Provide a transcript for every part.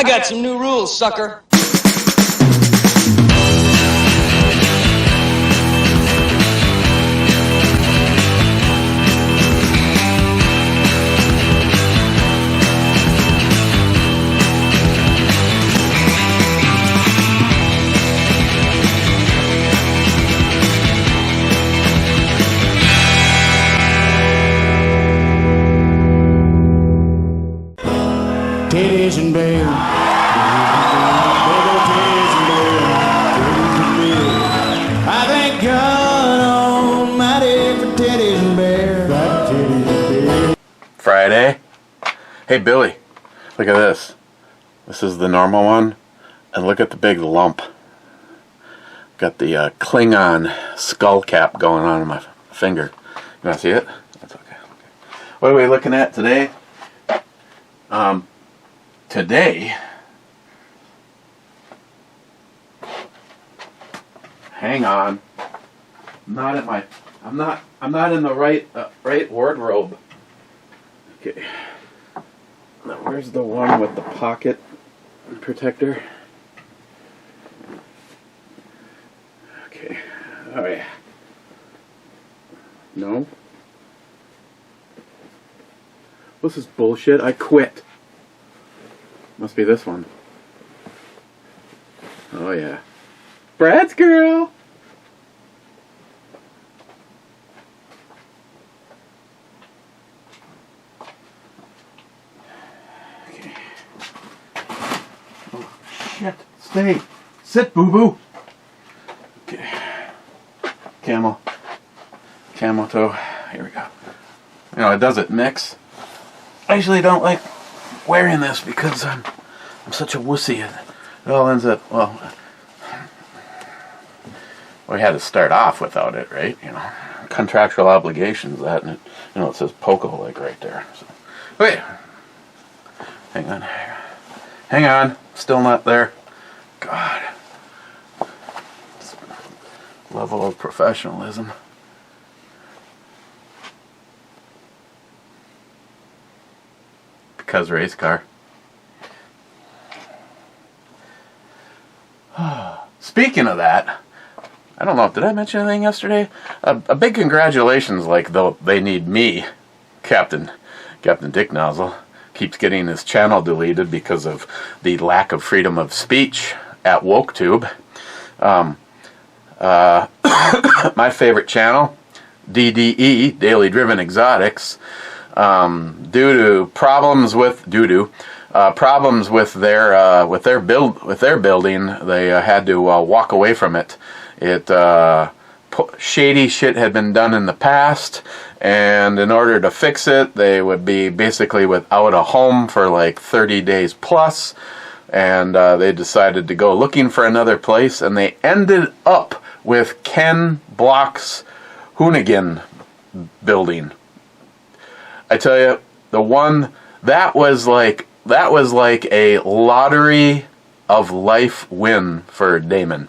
got some new rules, sucker. Titties and beer. Big old titties and beer. Titties and beer. I thank God Almighty for titties and beer. Titties and beer. Friday. Hey Billy, look at this. This is the normal one, and look at the big lump. Got the Klingon skull cap going on my finger. You want to see it? That's okay. What are we looking at today? Today, hang on. I'm not in the right wardrobe. Okay. Now, where's the one with the pocket protector? Okay. All right. No. This is bullshit. I quit. Must be this one. Oh yeah. Brad's girl! Okay. Oh shit. Stay. Sit, boo-boo. Okay. Camel toe. Here we go. You know, it doesn't mix. I usually don't like wearing this because I'm such a wussy. It all ends up, well, we had to start off without it, right? You know, contractual obligations, that, and it, you know, it says POCO like right there. So, wait, hang on, still not there. God, this level of professionalism. Because race car. Speaking of that, I don't know, did I mention anything yesterday? A big congratulations, like though they need me, Captain Dick Nozzle, keeps getting his channel deleted because of the lack of freedom of speech at WokeTube. My favorite channel, DDE, Daily Driven Exotics, due to problems with their building, they had to walk away from it. Shady shit had been done in the past, and in order to fix it, they would be basically without a home for like 30 days plus, and they decided to go looking for another place, and they ended up with Ken Block's Hoonigan building. I tell you, the one that was like a lottery of life win for Damon,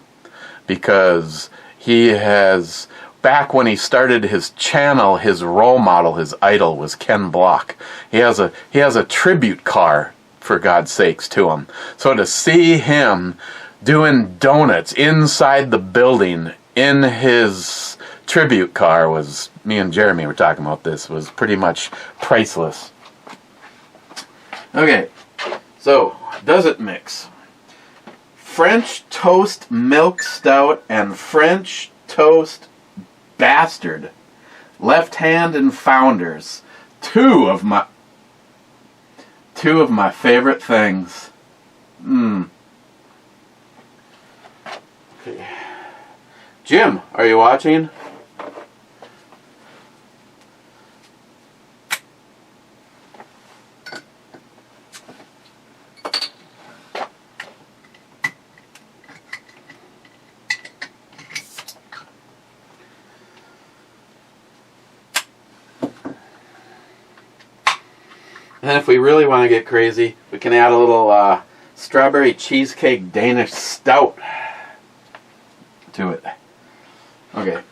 because he has, back when he started his channel, his role model, his idol was Ken Block. He has a tribute car, for God's sakes, to him. So to see him doing donuts inside the building in his tribute car was, me and Jeremy were talking about this, was pretty much priceless. Okay, so does it mix? French toast milk stout and French toast bastard. Left Hand and Founders. Two of my favorite things. Okay. Jim, are you watching? And if we really want to get crazy, we can add a little strawberry cheesecake Danish stout to it. Okay.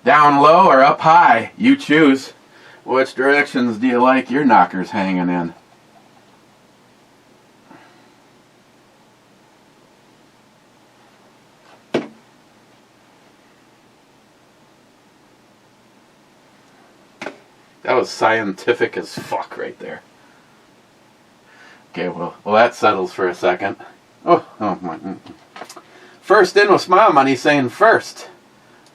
Down low or up high, you choose. Which directions do you like your knockers hanging in? That was scientific as fuck right there. Okay, well that settles for a second. Oh my. First in was Smile Money saying first.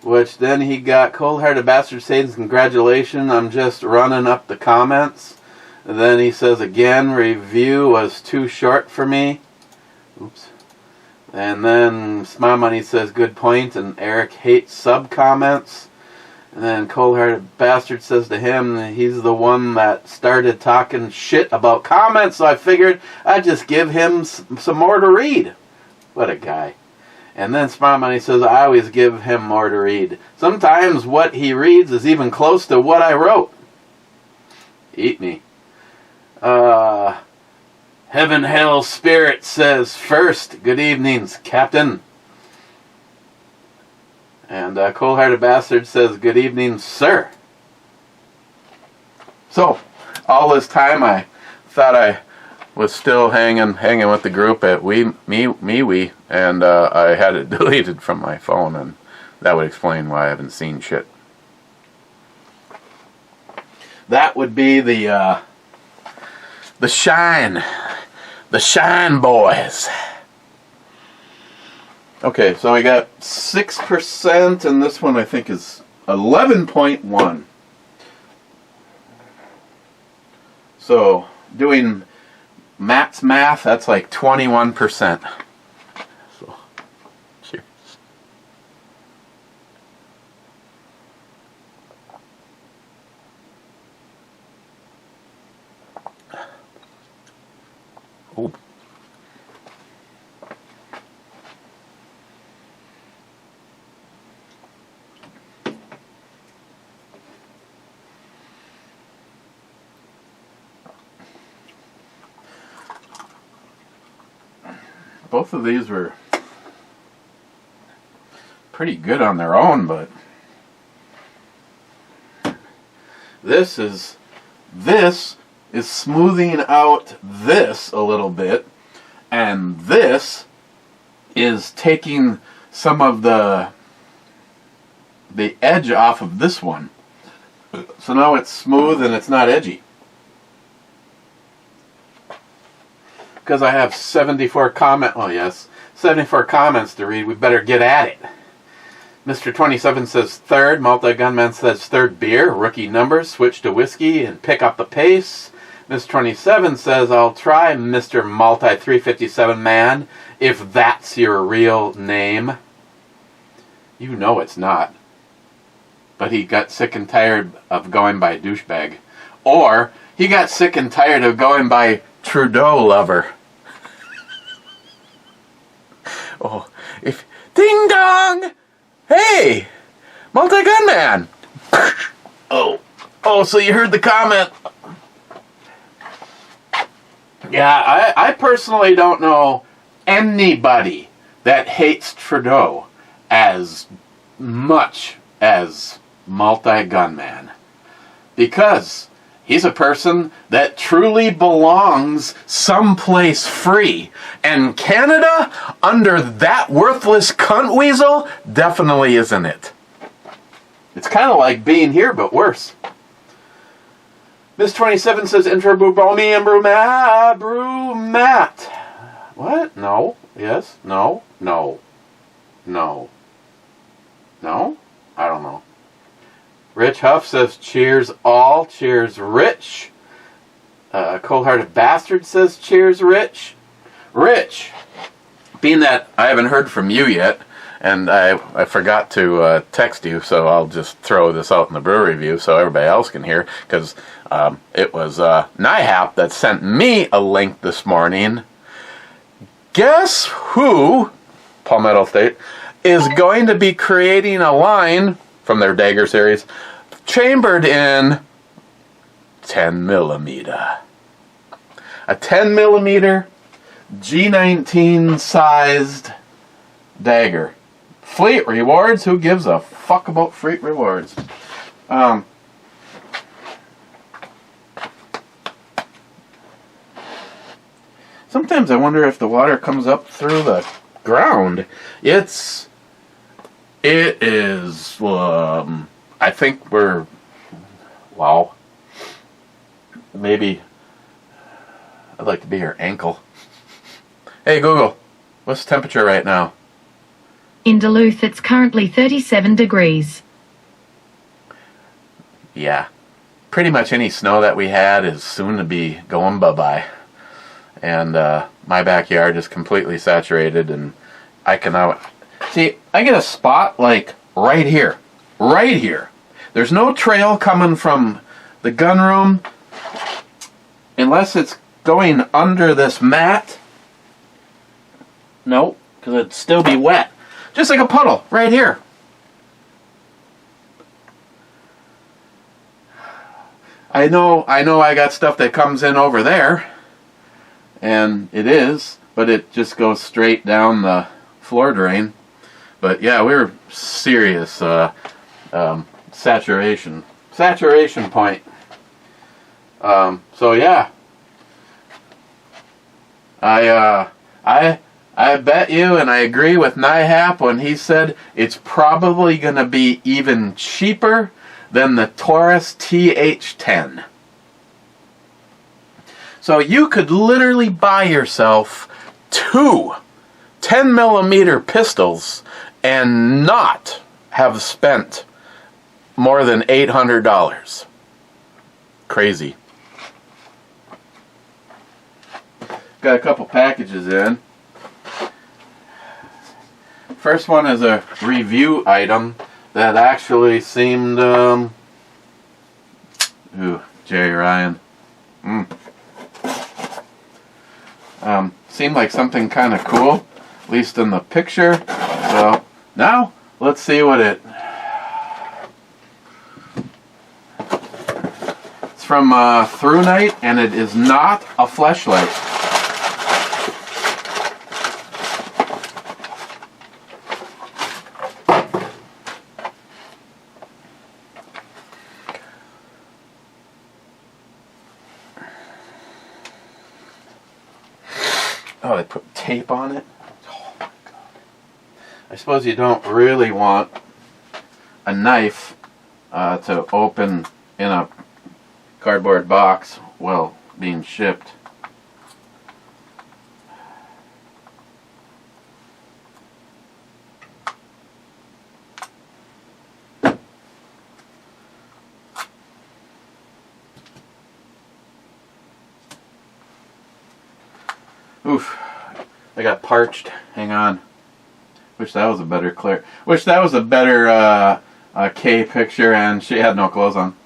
Which then he got Cold Hearted Bastard saying congratulations, I'm just running up the comments. And then he says again, review was too short for me. Oops. And then Smile Money says good point, and Eric hates sub comments. And then Cold Hearted Bastard says to him that he's the one that started talking shit about comments, so I figured I'd just give him some more to read. What a guy. And then Smile Money says, I always give him more to read. Sometimes what he reads is even close to what I wrote. Eat me. Heaven Hell Spirit says, first, good evenings, Captain. And Cold Hearted Bastard says, good evening, sir. So, all this time I thought I was still hanging with the group at MeWe, and I had it deleted from my phone, and that would explain why I haven't seen shit. That would be the Shine Boys. Okay, so we got 6%, and this one I think is 11.1. So, doing Matt's math, that's like 21%. So, cheers. Oh. Both of these were pretty good on their own, but this is smoothing out this a little bit, and this is taking some of the edge off of this one. So now it's smooth and it's not edgy. Because I have 74 comments to read, we better get at it. Mr. 27 says third, Multi-Gunman says third beer, rookie numbers, switch to whiskey and pick up the pace. Mr. 27 says, I'll try Mr. Multi 357 Man, if that's your real name. You know it's not. But he got sick and tired of going by douchebag. Or, he got sick and tired of going by Trudeau lover. Oh, if ding dong! Hey, Multi-Gunman! Oh, so you heard the comment. Yeah, I personally don't know anybody that hates Trudeau as much as Multi-Gunman. Because he's a person that truly belongs someplace free. And Canada, under that worthless cunt weasel, definitely isn't it. It's kind of like being here, but worse. Miss 27 says, intro Brubomi and Brumat. What? No. Yes. No. No. No. No? I don't know. Rich Huff says, cheers all. Cheers, Rich. Cold Hearted Bastard says, cheers, Rich. Rich, being that I haven't heard from you yet, and I forgot to text you, so I'll just throw this out in the brew review so everybody else can hear, because it was NIHAP that sent me a link this morning. Guess who, Palmetto State, is going to be creating a line from their Dagger series, chambered in 10 millimeter. A 10 millimeter G19 sized dagger Fleet Rewards? Who gives a fuck about Fleet Rewards? Sometimes I wonder if the water comes up through the ground. It is, I think we're, wow. Maybe, I'd like to be your ankle. Hey Google, what's the temperature right now? In Duluth, it's currently 37 degrees. Yeah, pretty much any snow that we had is soon to be going bye-bye. And my backyard is completely saturated, and I can now see, I get a spot like right here. There's no trail coming from the gun room unless it's going under this mat. Nope, because it'd still be wet. Just like a puddle right here. I know I got stuff that comes in over there, and it is, but it just goes straight down the floor drain. But yeah, we're serious saturation point. So yeah, I bet you, and I agree with NIHAP when he said it's probably going to be even cheaper than the Taurus TH10. So you could literally buy yourself 2 10mm pistols and not have spent more than $800. Crazy. Got a couple packages in. First one is a review item that actually seemed, Jerry Ryan. Seemed like something kind of cool, at least in the picture. So now let's see what it's from Through Night, and it is not a fleshlight. Oh, they put tape on it? Oh my God. I suppose you don't really want a knife to open in a cardboard box while being shipped. Oof, I got parched. Hang on. Wish that was a better Kay picture, and she had no clothes on.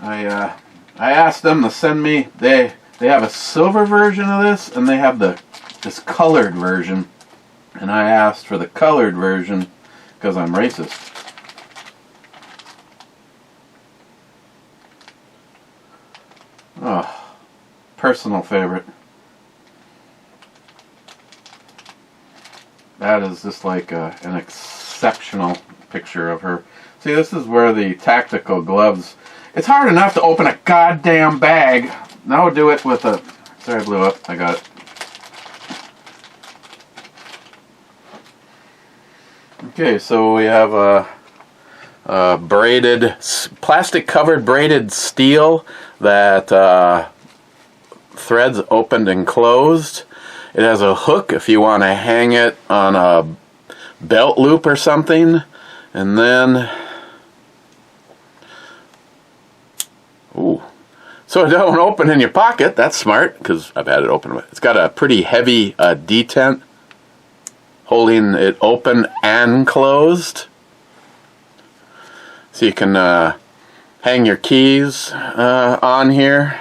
I asked them to send me. They have a silver version of this, and they have this colored version. And I asked for the colored version because I'm racist. Oh, personal favorite. That is just like an exceptional picture of her. See, this is where the tactical gloves. It's hard enough to open a goddamn bag. Now do it with a. Sorry, I blew up. I got it. Okay, so we have a braided, plastic-covered braided steel that threads opened and closed. It has a hook if you want to hang it on a belt loop or something. And then, ooh, so it don't open in your pocket. That's smart, because I've had it open. It's got a pretty heavy detent, holding it open and closed. So you can hang your keys on here.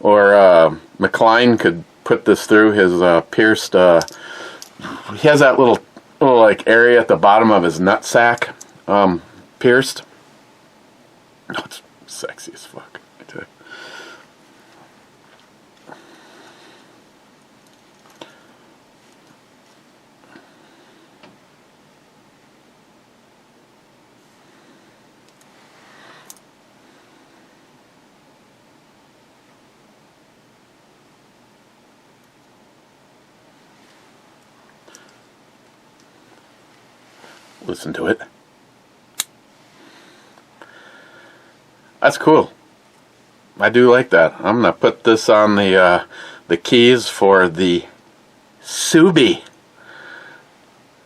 Or McLean could put this through his pierced, he has that little like area at the bottom of his nutsack. pierced. Oh, it's sexy as fuck, I tell you. Listen to it. That's cool. I do like that. I'm gonna put this on the keys for the Subi.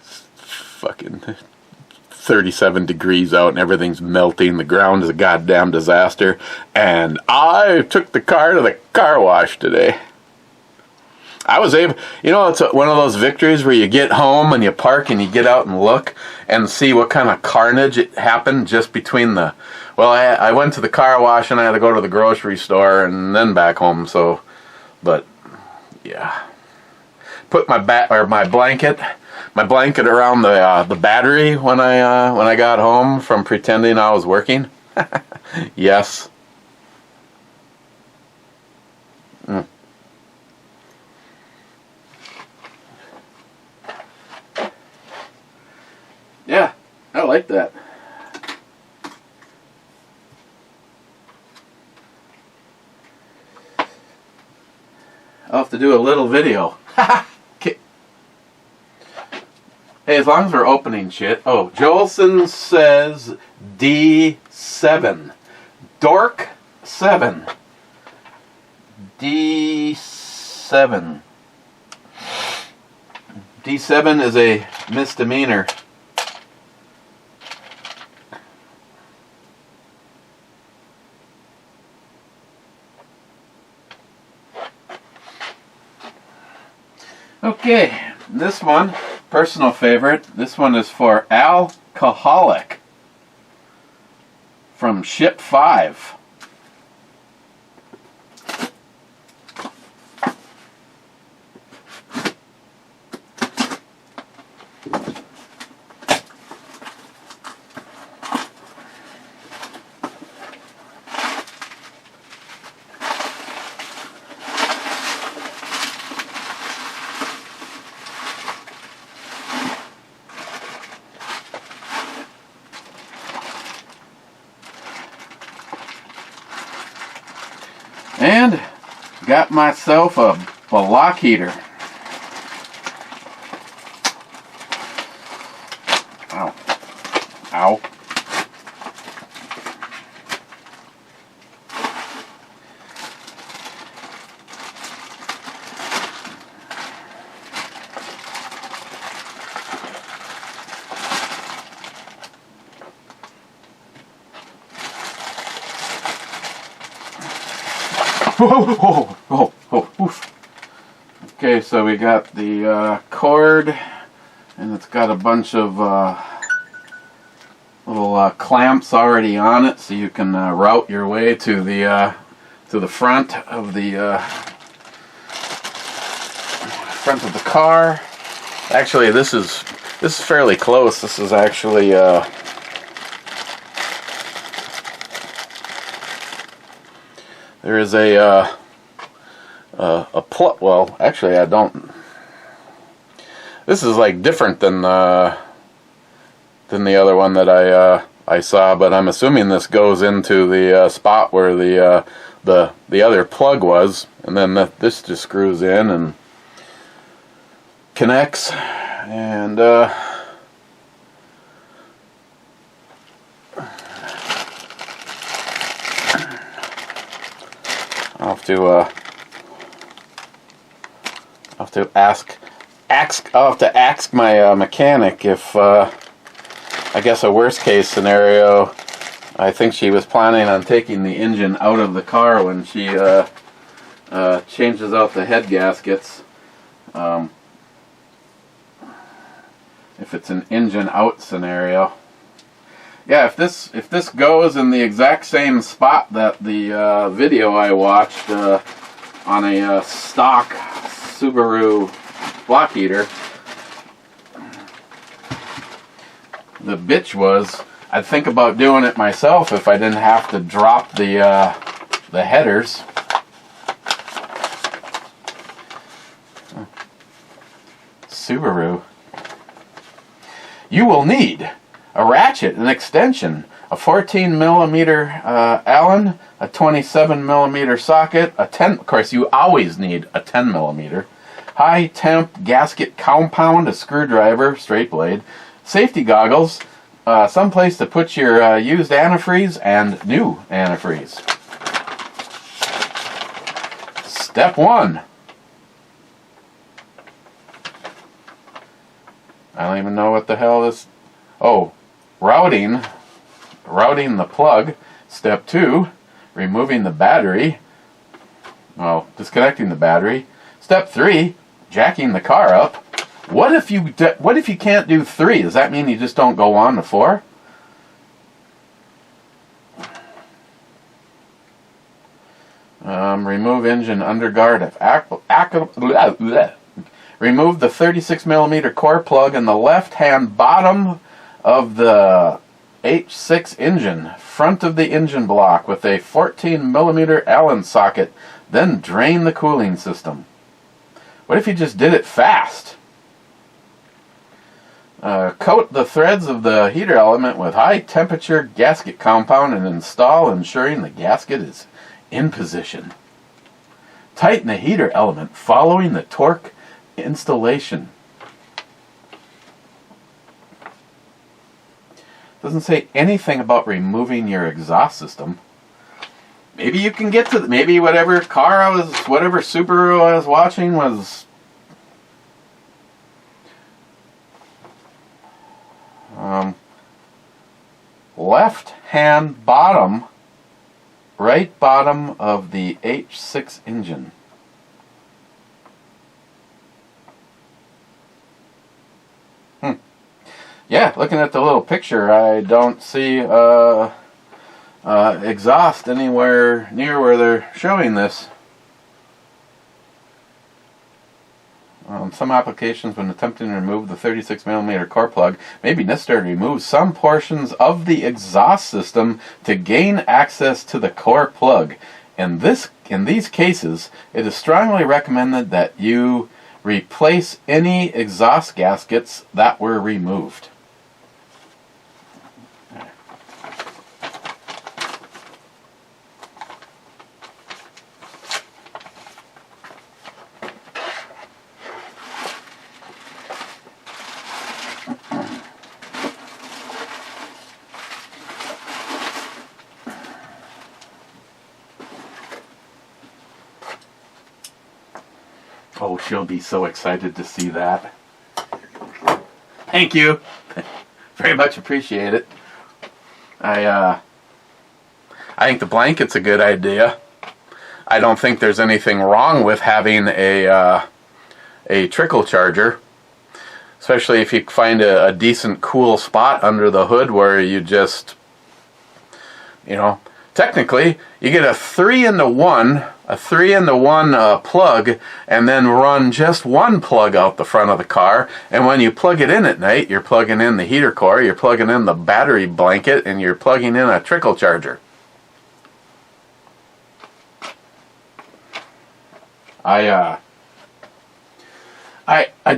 Fucking 37 degrees out and everything's melting. The ground is a goddamn disaster. And I took the car to the car wash today. I was able, you know, it's one of those victories where you get home and you park and you get out and look and see what kind of carnage it happened just between the, well, I went to the car wash and I had to go to the grocery store and then back home, so, but, yeah. Put my blanket around the battery when I got home from pretending I was working. Yes. Mm. Yeah, I like that. I'll have to do a little video. Okay. Hey, as long as we're opening shit. Oh, Jolson says D7. Dork 7. D7. D7 is a misdemeanor. Okay, this one, personal favorite, this one is for Alcoholic from Ship 5. And got myself a block heater. Ow. Ow. Oof. Okay, so we got the cord, and it's got a bunch of little clamps already on it, so you can route your way to the front of the car. Actually, this is fairly close. This is actually there is a plug. Well, actually, I don't. This is like different than the other one that I saw, but I'm assuming this goes into the spot where the other plug was, and then this just screws in and connects, and I'll have to ask my mechanic if I guess a worst case scenario. I think she was planning on taking the engine out of the car when she changes out the head gaskets. If it's an engine out scenario. Yeah, if this goes in the exact same spot that the video I watched on a stock Subaru block heater, the bitch was I'd think about doing it myself if I didn't have to drop the headers. Subaru. You will need a ratchet, an extension, a 14 millimeter Allen, a 27 millimeter socket, a 10. Of course, you always need a 10 millimeter. High temp gasket compound, a screwdriver, straight blade, safety goggles, someplace to put your used antifreeze and new antifreeze. Step 1. I don't even know what the hell this... Oh, routing the plug. Step 2, removing the battery. Well, disconnecting the battery. Step 3, jacking the car up. What if you can't do 3? Does that mean you just don't go on to 4? Remove engine underguard if remove the 36 millimeter core plug in the left-hand bottom of the H6 engine, front of the engine block with a 14 millimeter Allen socket, then drain the cooling system. What if you just did it fast? Coat the threads of the heater element with high temperature gasket compound and install, ensuring the gasket is in position. Tighten the heater element following the torque installation. Doesn't say anything about removing your exhaust system. Maybe you can get to maybe whatever Subaru I was watching was left hand bottom, right bottom of the H6 engine. Yeah, looking at the little picture, I don't see exhaust anywhere near where they're showing this. Some applications, when attempting to remove the 36 millimeter core plug, may be necessary to remove some portions of the exhaust system to gain access to the core plug. In these cases, it is strongly recommended that you replace any exhaust gaskets that were removed. Oh, she'll be so excited to see that. Thank you. Very much appreciate it. I think the blanket's a good idea. I don't think there's anything wrong with having a trickle charger, especially if you find a decent cool spot under the hood where you just, technically you get a 3-in-1 plug, and then run just one plug out the front of the car. And when you plug it in at night, you're plugging in the heater core, you're plugging in the battery blanket, and you're plugging in a trickle charger. I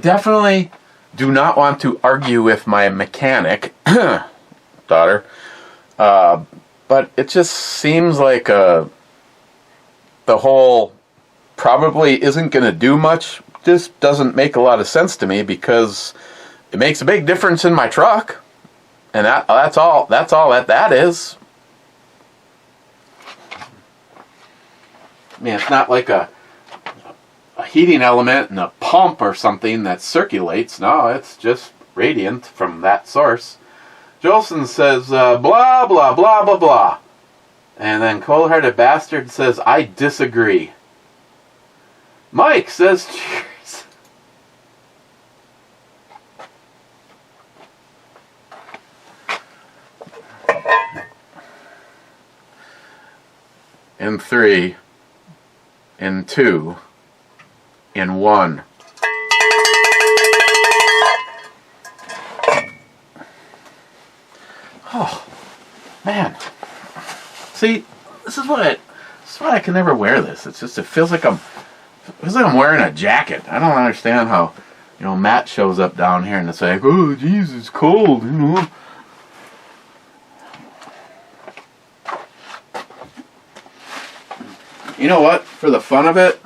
definitely do not want to argue with my mechanic daughter, but it just seems like the whole probably isn't going to do much. This doesn't make a lot of sense to me, because it makes a big difference in my truck, and that's all that is. I mean, it's not like a heating element and a pump or something that circulates. No, it's just radiant from that source. Jolson says, blah, blah, blah, blah, blah. And then Cold-Hearted Bastard says, I disagree. Mike says, cheers. In 3, in 2, in 1. Oh, man. See, this is why I can never wear this. It's just, it feels like I'm wearing a jacket. I don't understand how, Matt shows up down here and it's like, oh, geez, it's cold, You know what? For the fun of it,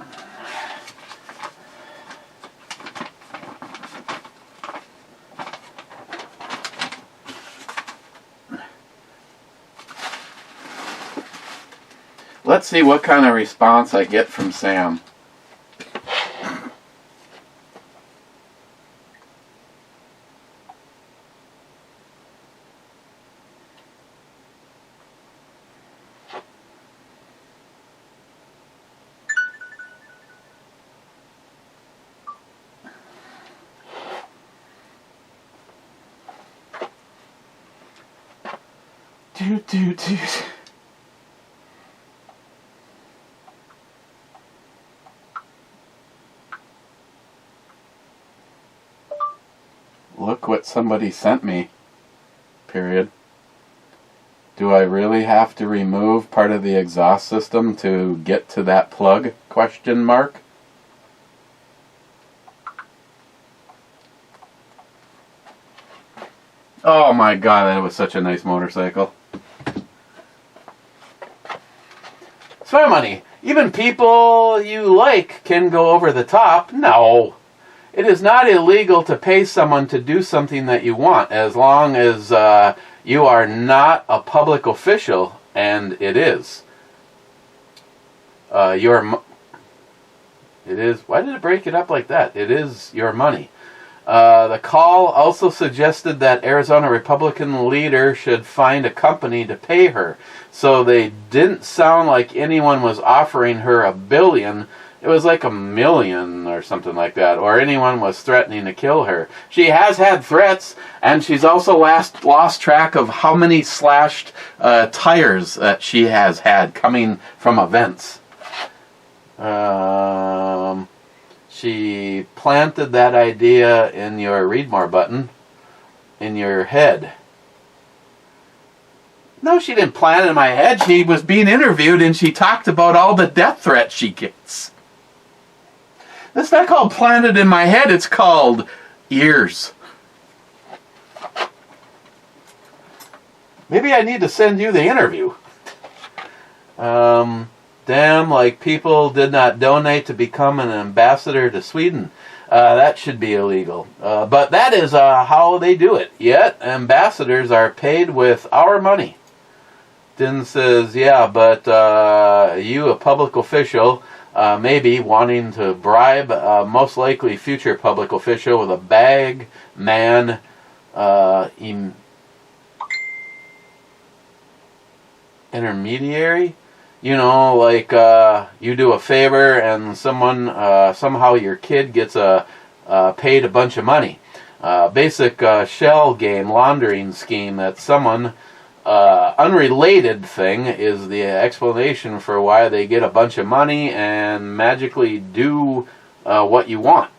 let's see what kind of response I get from Sam. Dude. Look what somebody sent me. Period. Do I really have to remove part of the exhaust system to get to that plug? Question mark. Oh my god, that was such a nice motorcycle. So money. Even people you like can go over the top. No. It is not illegal to pay someone to do something that you want, as long as you are not a public official, and it is. It is. Why did it break it up like that? It is your money. The call also suggested that Arizona Republican leader should find a company to pay her. So they didn't sound like anyone was offering her $1 billion. It was like $1 million or something like that. Or anyone was threatening to kill her. She has had threats, and she's also lost track of how many slashed tires that she has had coming from events. She planted that idea in your read more button in your head. No, she didn't plant it in my head. She was being interviewed and she talked about all the death threats she gets. That's not called planted in my head. It's called ears. Maybe I need to send you the interview. Damn, like people did not donate to become an ambassador to Sweden. That should be illegal. But that is how they do it. Yet, ambassadors are paid with our money. Din says, yeah, but you, a public official, maybe wanting to bribe a most likely future public official with a bag man intermediary. You know, like you do a favor and someone, somehow your kid gets paid a bunch of money. Basic shell game laundering scheme that someone unrelated thing is the explanation for why they get a bunch of money and magically do what you want.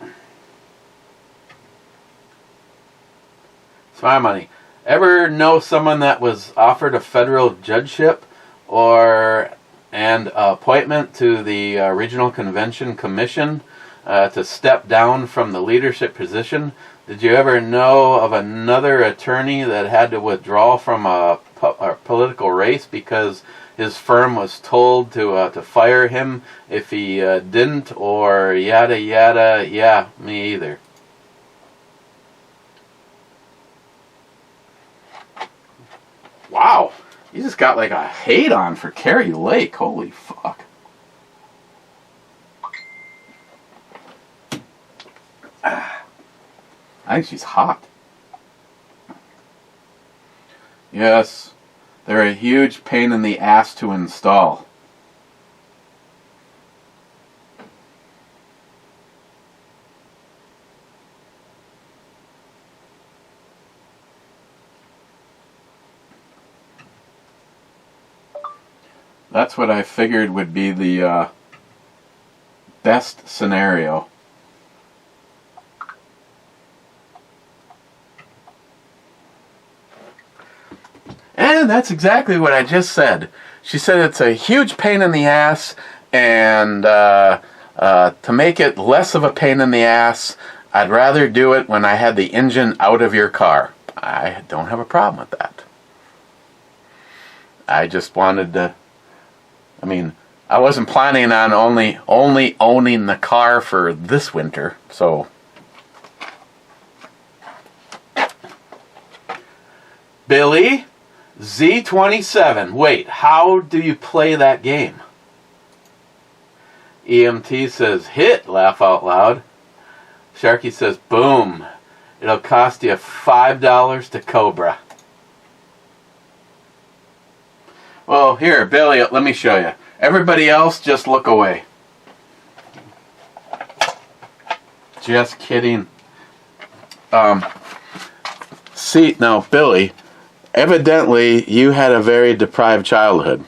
It's my money. Ever know someone that was offered a federal judgeship and appointment to the Regional Convention Commission to step down from the leadership position? Did you ever know of another attorney that had to withdraw from a political race because his firm was told to fire him if he didn't, or yada yada? Yeah, me either. Wow, you just got like a hate on for Carrie Lake. Holy fuck. I think she's hot. Yes, they're a huge pain in the ass to install. That's what I figured would be the best scenario. And that's exactly what I just said. She said it's a huge pain in the ass, and to make it less of a pain in the ass, I'd rather do it when I had the engine out of your car. I don't have a problem with that. I just wanted to, I mean, I wasn't planning on only owning the car for this winter, so. Billy, Z27. Wait, how do you play that game? EMT says, hit, laugh out loud. Sharky says, boom. It'll cost you $5 to Cobra. Well, here, Billy, let me show you. Everybody else, just look away. Just kidding. See, now, Billy, evidently you had a very deprived childhood.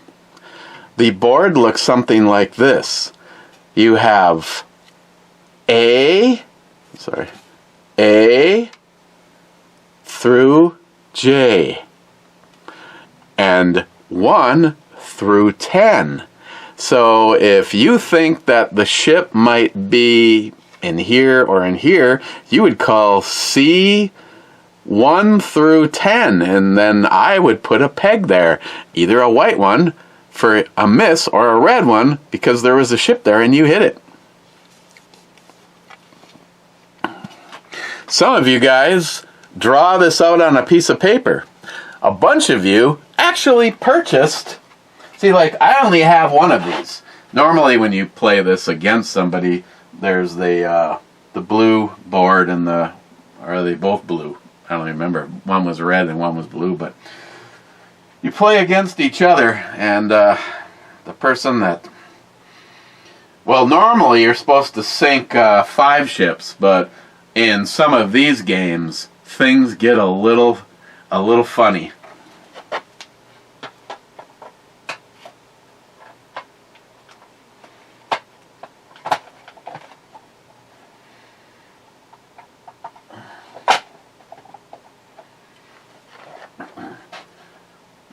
The board looks something like this. You have A through J, and 1 through 10. So if you think that the ship might be in here or in here, you would call C 1 through 10, and then I would put a peg there, either a white one for a miss or a red one because there was a ship there and you hit it. Some of you guys draw this out on a piece of paper. A bunch of you actually purchased. See, like, I only have one of these. Normally when you play this against somebody, there's the blue board and or are they both blue? I don't remember. One was red and one was blue, but you play against each other, and the person that, well, normally you're supposed to sink 5 ships, but in some of these games, things get a little funny.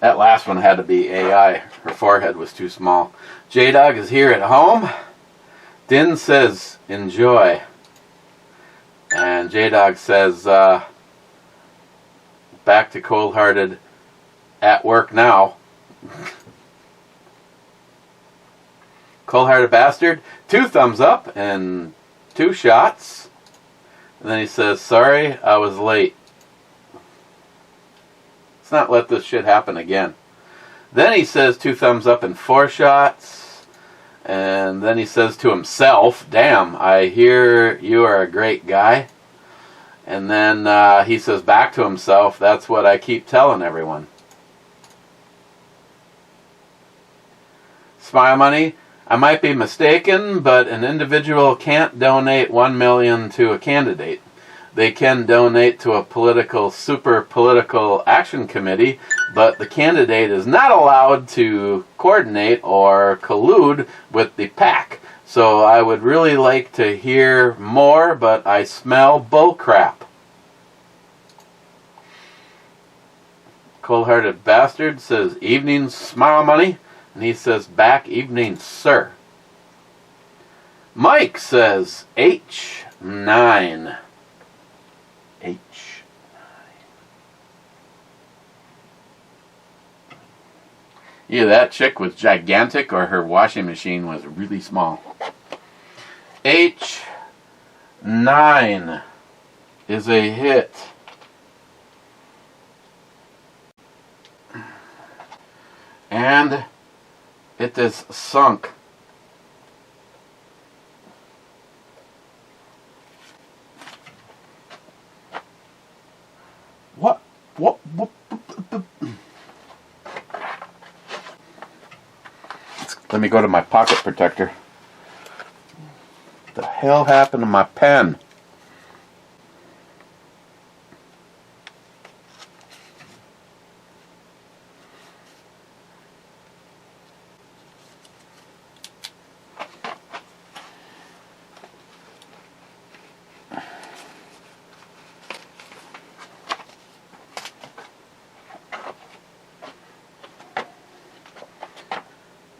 That last one had to be AI. Her forehead was too small. J-Dog is here at home. Din says, enjoy. And J-Dog says, back to cold-hearted, at work now. Cold-hearted bastard, 2 thumbs up and 2 shots. And then he says, sorry, I was late. Let's not let this shit happen again. Then he says 2 thumbs up and 4 shots. And then he says to himself, damn, I hear you are a great guy. And then he says back to himself, that's what I keep telling everyone. Smile Money, I might be mistaken, but an individual can't donate $1 million to a candidate. They can donate to a super political action committee, but the candidate is not allowed to coordinate or collude with the PAC. So I would really like to hear more, but I smell bullcrap. Cold-hearted bastard says, evening, Smile Money. And he says back, evening, sir. Mike says, H9. H9. Either that chick was gigantic or her washing machine was really small. H9 is a hit. And it is sunk. What? Let me go to my pocket protector. What the hell happened to my pen?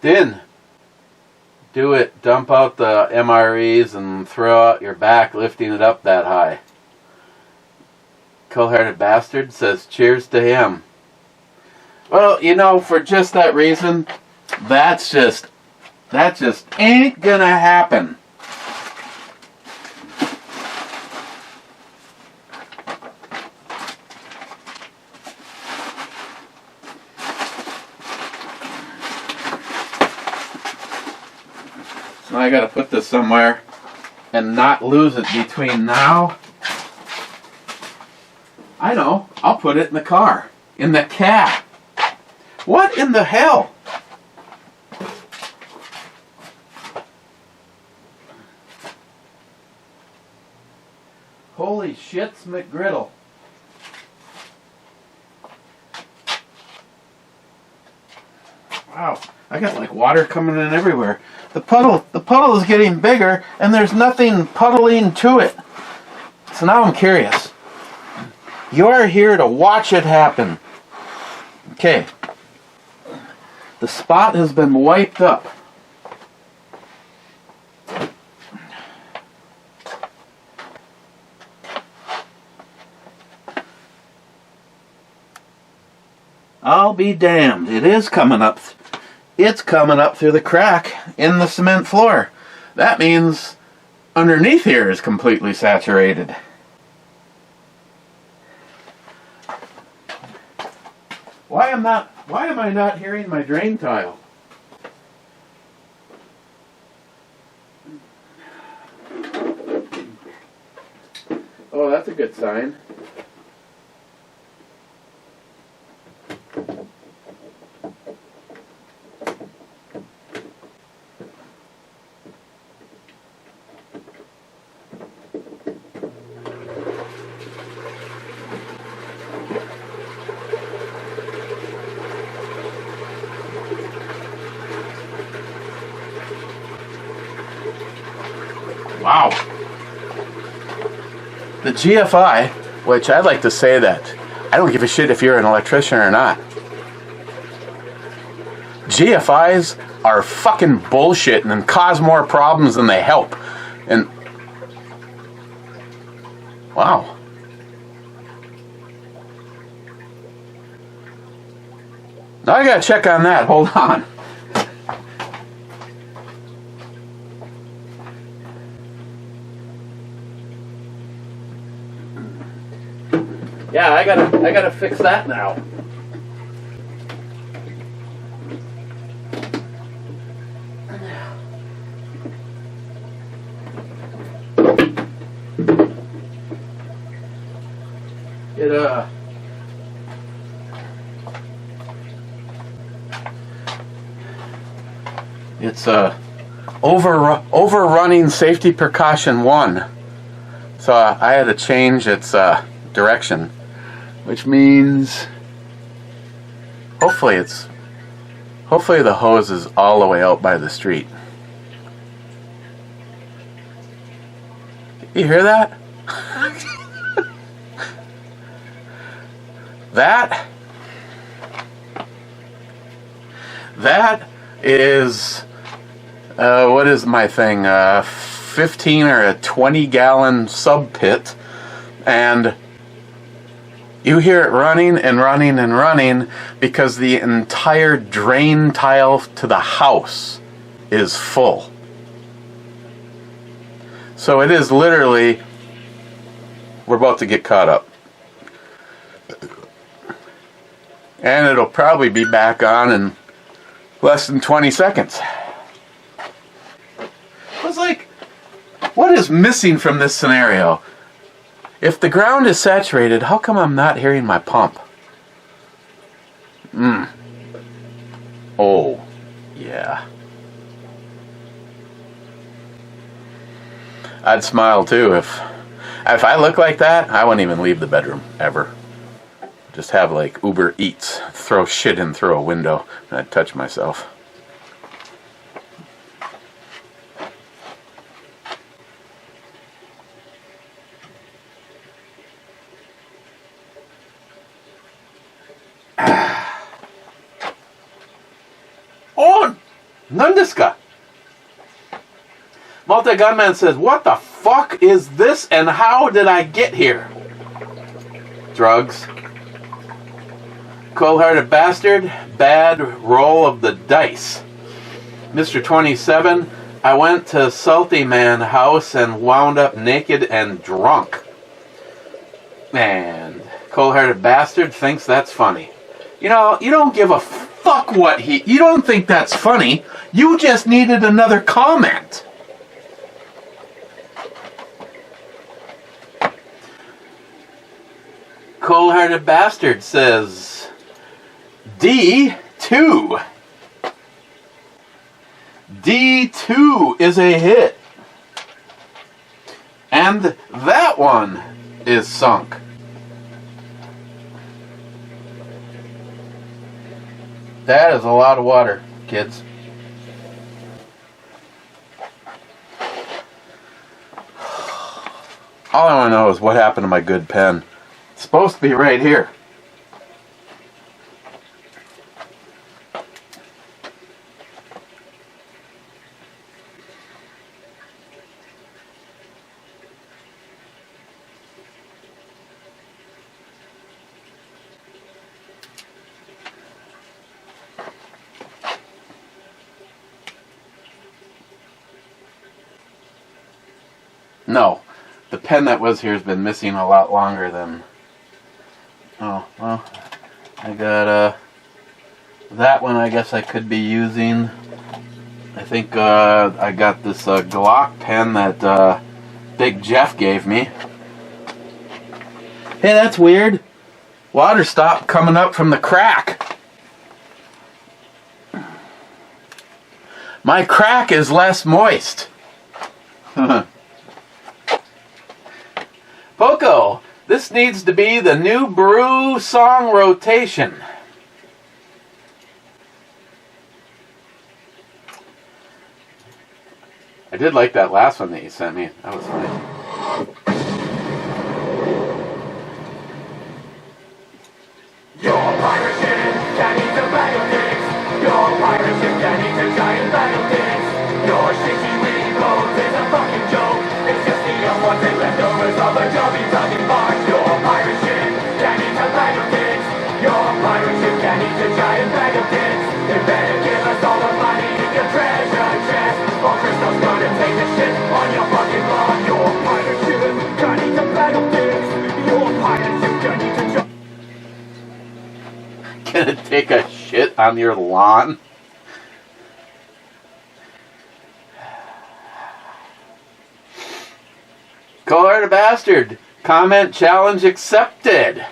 in. Do it. Dump out the MREs and throw out your back lifting it up that high. Cold-hearted bastard says cheers to him. Well, you know, for just that reason, that just ain't gonna happen. So I gotta put this somewhere and not lose it between now. I know, I'll put it in the car, in the cab. What in the hell? Holy shits McGriddle. Wow, I got like water coming in everywhere. The puddle is getting bigger and there's nothing puddling to it. So now I'm curious. You're here to watch it happen. Okay. The spot has been wiped up. I'll be damned. It is coming up. It's coming up through the crack in the cement floor. That means underneath here is completely saturated. Why am I not hearing my drain tile? Oh, that's a good sign. Wow. The GFI, which I'd like to say that I don't give a shit if you're an electrician or not. GFIs are fucking bullshit and cause more problems than they help. And wow. Now I gotta check on that. Hold on. Yeah, I gotta fix that now. It's overrunning safety precaution 1. So I had to change its direction, which means hopefully the hose is all the way out by the street. You hear that? That is what is my thing? 15 or a 20-gallon sub pit, and you hear it running and running and running because the entire drain tile to the house is full. So it is literally, we're about to get caught up. And it'll probably be back on in less than 20 seconds. I was like, what is missing from this scenario? If the ground is saturated, how come I'm not hearing my pump? Oh, yeah. I'd smile too if I look like that. I wouldn't even leave the bedroom ever. Just have like Uber Eats, throw shit in through a window, and I'd touch myself. Nundiska. Multi-Gunman says, what the fuck is this and how did I get here? Drugs. Cold-hearted bastard. Bad roll of the dice. Mr. 27, I went to Salty Man house and wound up naked and drunk. And cold-hearted bastard thinks that's funny. You know, you don't give a fuck what you don't think that's funny. You just needed another comment. Cold-hearted bastard says, D2. D2 is a hit. And that one is sunk. That is a lot of water, kids. All I want to know is what happened to my good pen. It's supposed to be right here. No, the pen that was here has been missing a lot longer than... Oh, well, I got that one I guess I could be using. I think I got this Glock pen that Big Jeff gave me. Hey, that's weird. Water stopped coming up from the crack. My crack is less moist. Poco, this needs to be the new brew song rotation. I did like that last one that you sent me. That was funny. Your pirate ship can eat the battle dicks. Your pirate ship can eat the giant battle dicks. Your shitty witty boat is a fucking joke. It's just the unwanted leftovers of a jobby talking barge. Your pirate ship can eat the battle dicks. Your pirate ship can eat the giant battle dicks. You better give us all the money in your treasure chest, or Crystal's gonna take the shit on your fucking lawn. Your pirate ship can eat the battle dicks. Your pirate ship can eat the Gonna take a shit on your lawn? Cold-hearted bastard. Comment challenge accepted.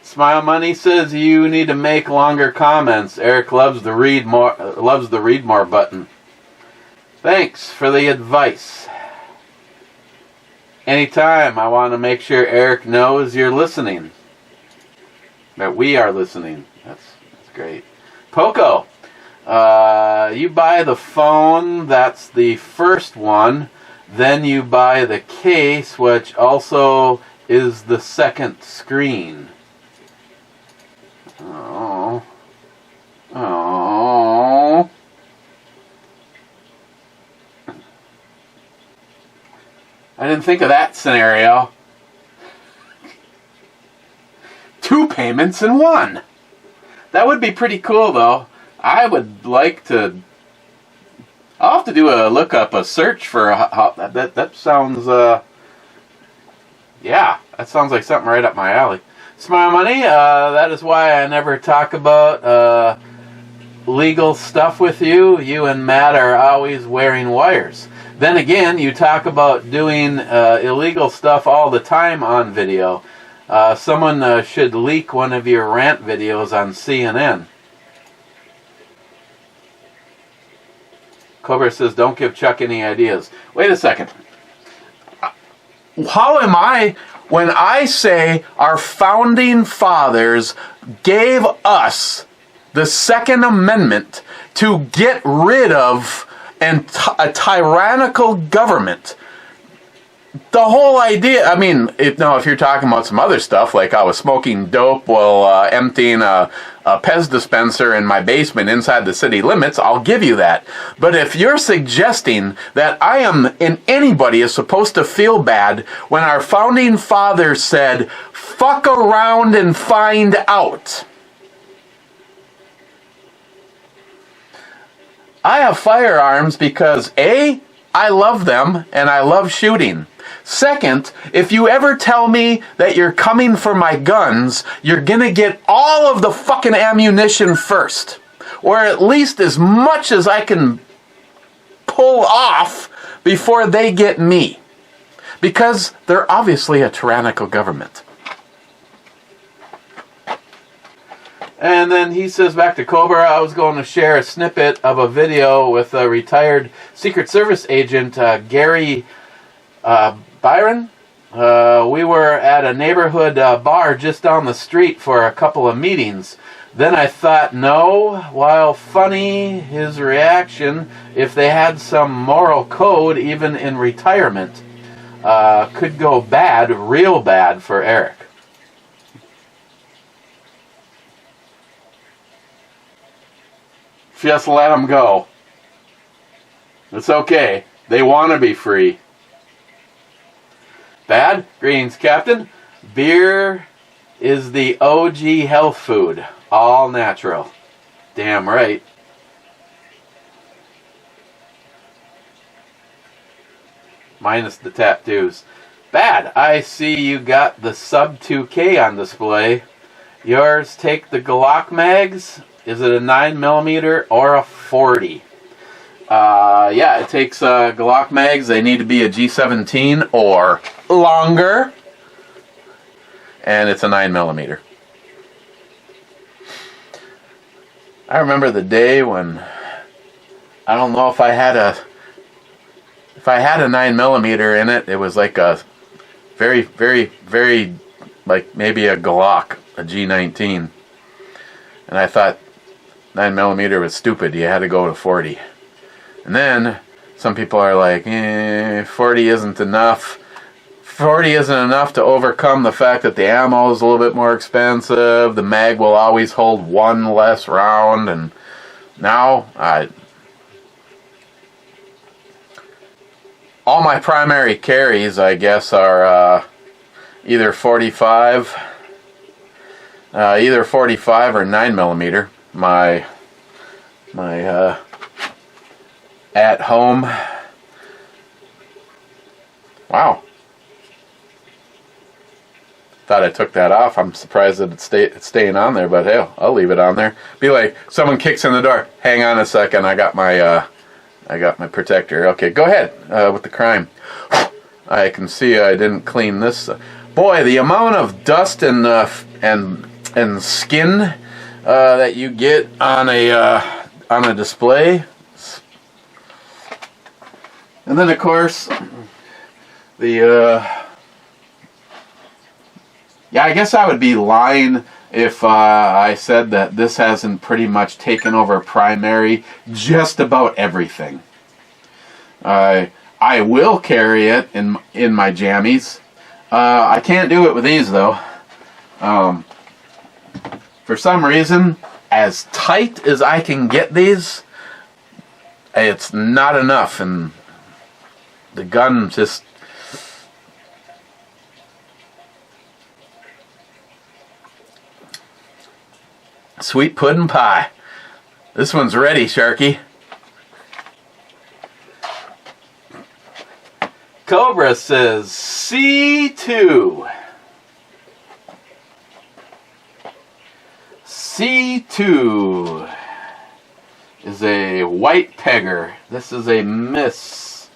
Smile Money says you need to make longer comments. Eric loves the read more button. Thanks for the advice. Anytime, I want to make sure Eric knows you're listening. That we are listening. That's great. Poco, you buy the phone, that's the first one. Then you buy the case, which also is the second screen. Oh. Oh. I didn't think of that scenario. 2 payments in 1. That would be pretty cool, though. I would like to... I'll have to do a search for that sounds, yeah, that sounds like something right up my alley. Smile Money, that is why I never talk about legal stuff with you. You and Matt are always wearing wires. Then again, you talk about doing illegal stuff all the time on video. Someone should leak one of your rant videos on CNN. Cobra says, don't give Chuck any ideas. Wait a second. How am I, when I say our founding fathers gave us the Second Amendment to get rid of a tyrannical government, the whole idea, I mean, if you're talking about some other stuff, like I was smoking dope while emptying a Pez dispenser in my basement inside the city limits, I'll give you that. But if you're suggesting that I am, and anybody is supposed to feel bad when our founding fathers said, fuck around and find out. I have firearms because A, I love them and I love shooting. Second, if you ever tell me that you're coming for my guns, you're gonna get all of the fucking ammunition first. Or at least as much as I can pull off before they get me. Because they're obviously a tyrannical government. And then he says back to Cobra, I was going to share a snippet of a video with a retired Secret Service agent, Gary Byron. We were at a neighborhood bar just down the street for a couple of meetings. Then I thought, no, while funny, his reaction, if they had some moral code even in retirement, could go bad, real bad for Eric. Just let them go. It's okay. They want to be free. Bad? Greens, Captain. Beer is the OG health food. All natural. Damn right. Minus the tattoos. Bad. I see you got the sub 2K on display. Yours take the Glock mags. Is it a 9mm or a 40? Yeah, it takes Glock mags. They need to be a G17 or longer. And it's a 9mm. I remember the day when, I don't know if I had a 9mm in it, it was like a very, very, very, like maybe a Glock, a G19. And I thought 9mm was stupid. You had to go to 40. And then some people are like, 40 isn't enough. 40 isn't enough to overcome the fact that the ammo is a little bit more expensive. The mag will always hold one less round. And now, all my primary carries, I guess, are either 45 or 9mm. My at home. Wow. Thought I took that off. I'm surprised that it's staying on there, but hell, I'll leave it on there. Be like someone kicks in the door. Hang on a second. I got my protector. Okay, go ahead with the crime. I can see I didn't clean this. Boy, the amount of dust and skin that you get on a display. And then of course yeah, I guess I would be lying if I said that this hasn't pretty much taken over primary just about everything. I will carry it in my jammies. I can't do it with these though. For some reason, as tight as I can get these, it's not enough, and the gun just... Sweet pudding pie. This one's ready, Sharky. Cobra says C2. C2 is a white pegger. This is a miss.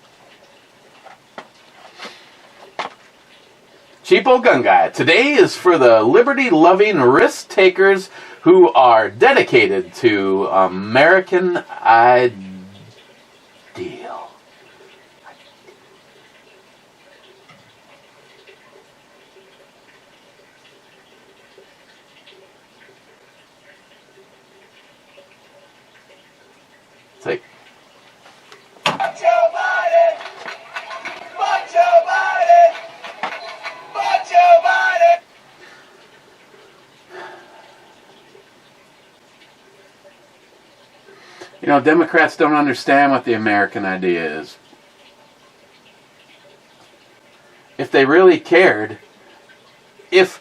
Cheapo Gun Guy. Today is for the liberty-loving risk takers who are dedicated to American ideal. Take. Fuck Joe Biden! Fuck Joe Biden! You know, Democrats don't understand what the American idea is. If they really cared, if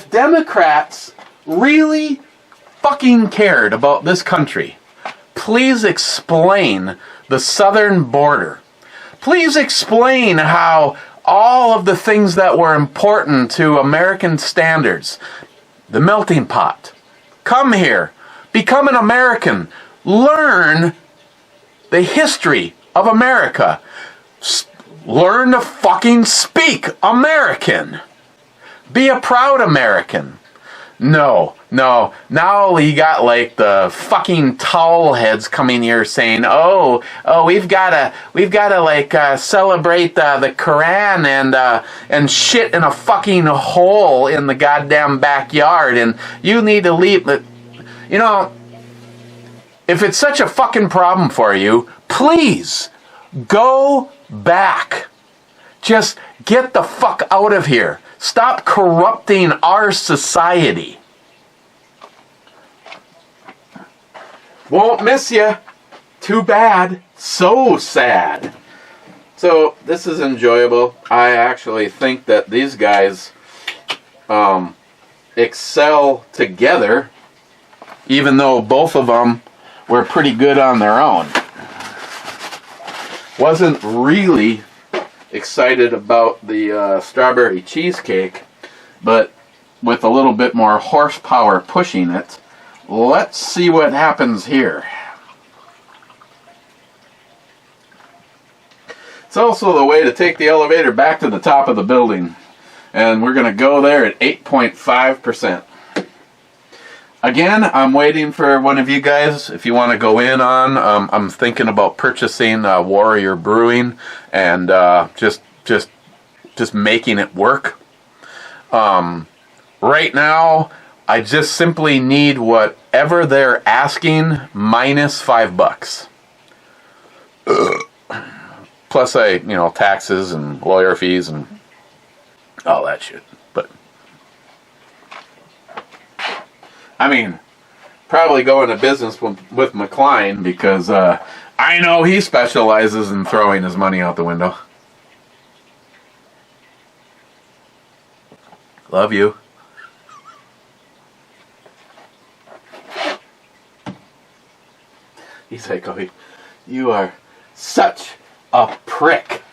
Democrats really fucking cared about this country, please explain the southern border. Please explain how all of the things that were important to American standards, the melting pot, come here, become an American, learn the history of America, learn to fucking speak American, be a proud American. No. Now you got like the fucking towel heads coming here saying, oh, we've gotta like celebrate the Quran and shit in a fucking hole in the goddamn backyard, and you need to leave. You know, if it's such a fucking problem for you, please go back. Just get the fuck out of here. Stop corrupting our society. Won't miss you. Too bad. So sad. So this is enjoyable. I actually think that these guys excel together, even though both of them were pretty good on their own. Wasn't really excited about the strawberry cheesecake, but with a little bit more horsepower pushing it, let's see what happens here. It's also the way to take the elevator back to the top of the building, and we're going to go there at 8.5%. Again, I'm waiting for one of you guys, if you want to go in on, I'm thinking about purchasing Warrior Brewing and just making it work. Right now, I just simply need whatever they're asking minus $5. Plus, taxes and lawyer fees and all that shit. But I mean, probably go into business with McLean because I know he specializes in throwing his money out the window. Love you. He's like, oh, you are such a prick.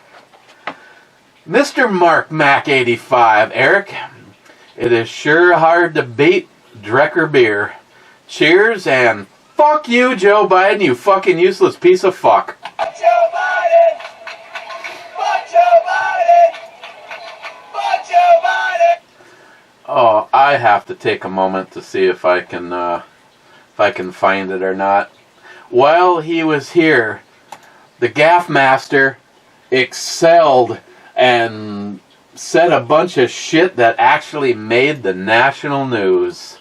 Mr. Mark Mac 85, Eric, it is sure hard to beat Drecker beer. Cheers and fuck you, Joe Biden, you fucking useless piece of fuck. Fuck Joe Biden! Fuck Joe Biden! Fuck Joe Biden! Oh, I have to take a moment to see if I can find it or not. While he was here, the Gaff Master excelled and said a bunch of shit that actually made the national news.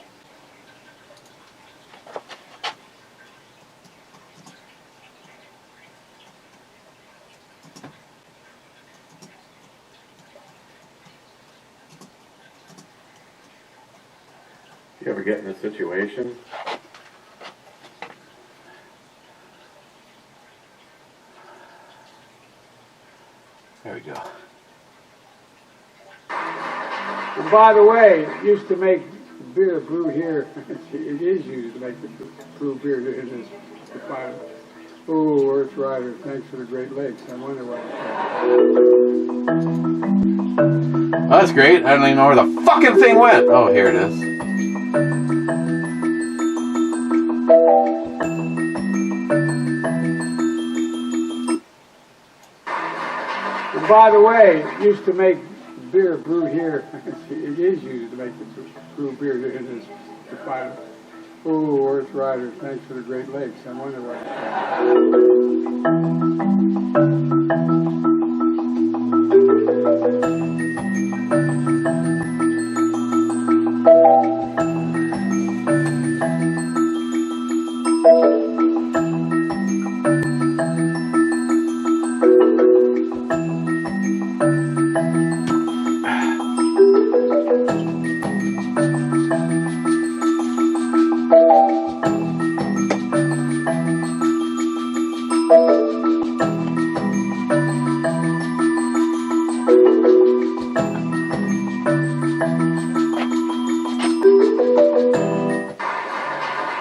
You ever get in a situation? There we go. And by the way, it used to make beer brewed here. It is used to make the brew beer in this climate. Oh, Earth Rider, thanks for the Great Lakes. I wonder what. Oh, that's great. I don't even know where the fucking thing went. Oh, here it is. And by the way, it used to make beer brewed here. It is used to make the brew beer in this climate. Oh, Earth Rider, thanks for the Great Lakes. I wonder what.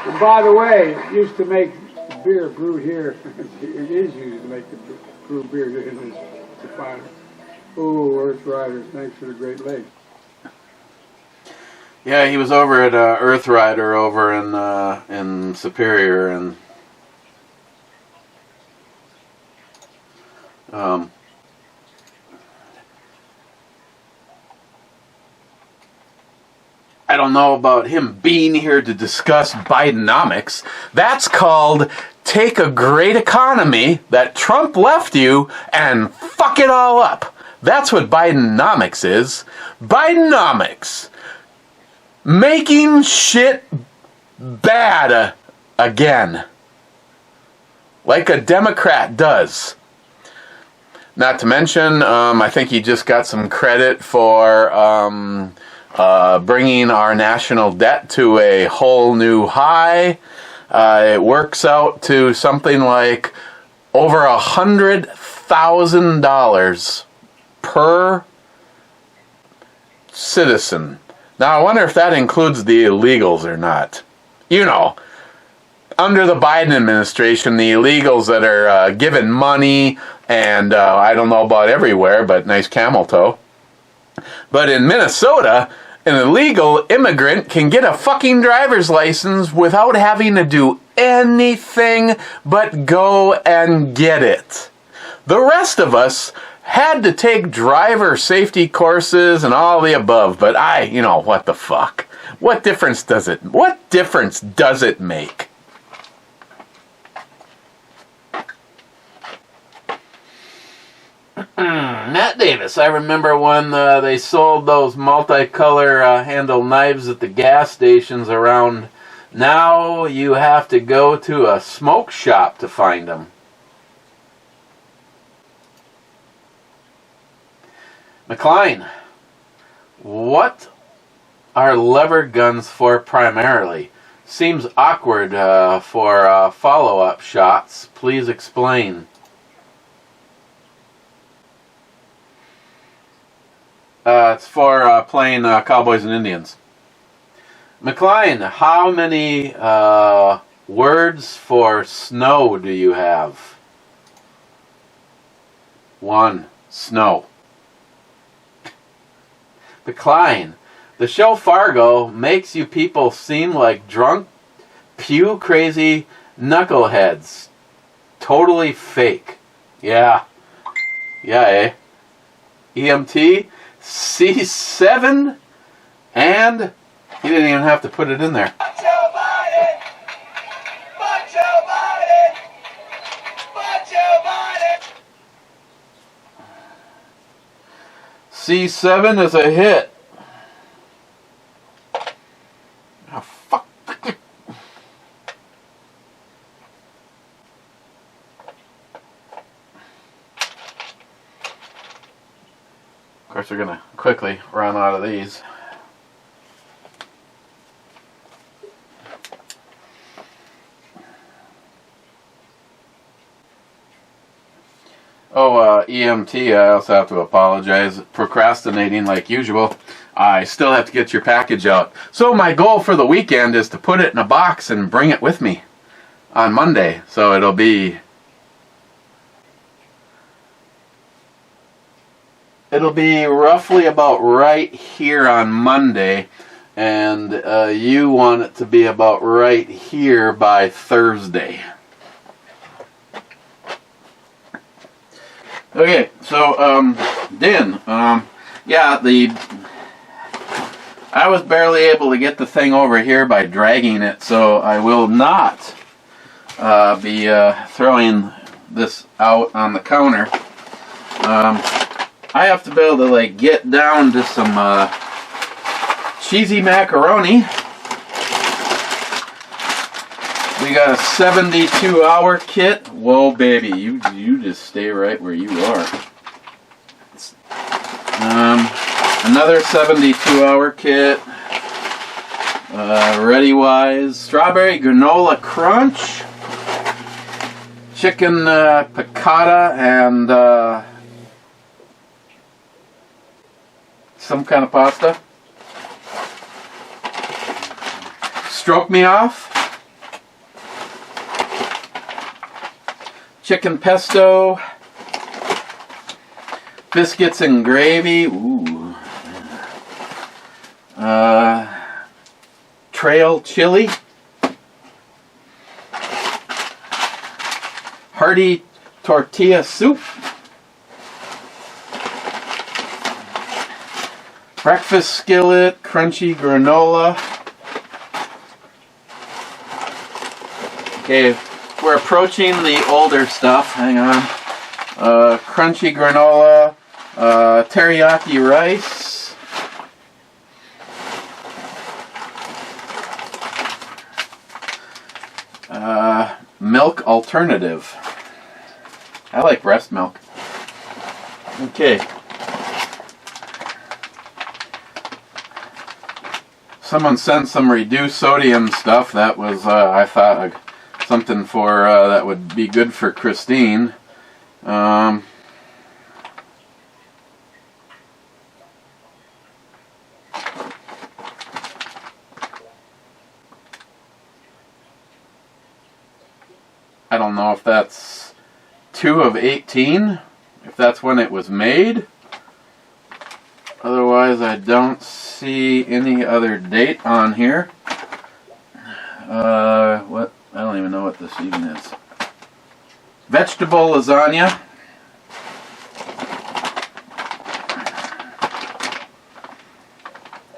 And by the way, it used to make beer brewed here. It is used to make the brew beer here in this refinery. Oh, Earth Riders, thanks for the Great Lakes. Yeah, he was over at Earth Rider over in Superior, and I don't know about him being here to discuss Bidenomics. That's called take a great economy that Trump left you and fuck it all up. That's what Bidenomics is. Bidenomics. Making shit bad again. Like a Democrat does. Not to mention, I think he just got some credit for bringing our national debt to a whole new high. It works out to something like over $100,000 per citizen. Now, I wonder if that includes the illegals or not. You know, under the Biden administration, the illegals that are given money, and I don't know about everywhere, but nice camel toe. But in Minnesota, an illegal immigrant can get a fucking driver's license without having to do anything but go and get it. The rest of us had to take driver safety courses and all the above, but what the fuck? What difference does it make? Matt Davis, I remember when they sold those multicolor handle knives at the gas stations around. Now you have to go to a smoke shop to find them. McLean, what are lever guns for primarily? Seems awkward for follow-up shots. Please explain. It's for playing Cowboys and Indians. McLean, how many words for snow do you have? 1. Snow. McLean, the show Fargo makes you people seem like drunk, pew-crazy knuckleheads. Totally fake. Yeah. Yeah, eh? EMT, C7, and he didn't even have to put it in there. C7 is a hit. Oh, fuck. Of course, we're going to quickly run out of these. Oh, EMT, I also have to apologize. Procrastinating like usual. I still have to get your package out. So my goal for the weekend is to put it in a box and bring it with me on Monday. So it'll be roughly about right here on Monday. And you want it to be about right here by Thursday. Okay, so, Dan, yeah, I was barely able to get the thing over here by dragging it, so I will not be throwing this out on the counter. I have to be able to, like, get down to some cheesy macaroni. We got a 72-hour kit. Whoa, baby, you just stay right where you are. Another 72-hour kit. ReadyWise strawberry granola crunch, chicken piccata, and some kind of pasta. Stroke Me Off. chicken pesto, biscuits and gravy, ooh, trail chili, hearty tortilla soup, breakfast skillet, crunchy granola. Okay, we're approaching the older stuff. Hang on. Crunchy granola, teriyaki rice, milk alternative. I like breast milk. Okay. Someone sent some reduced sodium stuff. That was, I thought, something for that would be good for Christine. I don't know if that's 2 of 18, if that's when it was made. Otherwise, I don't see any other date on here. What? I don't even know what this even is. Vegetable lasagna.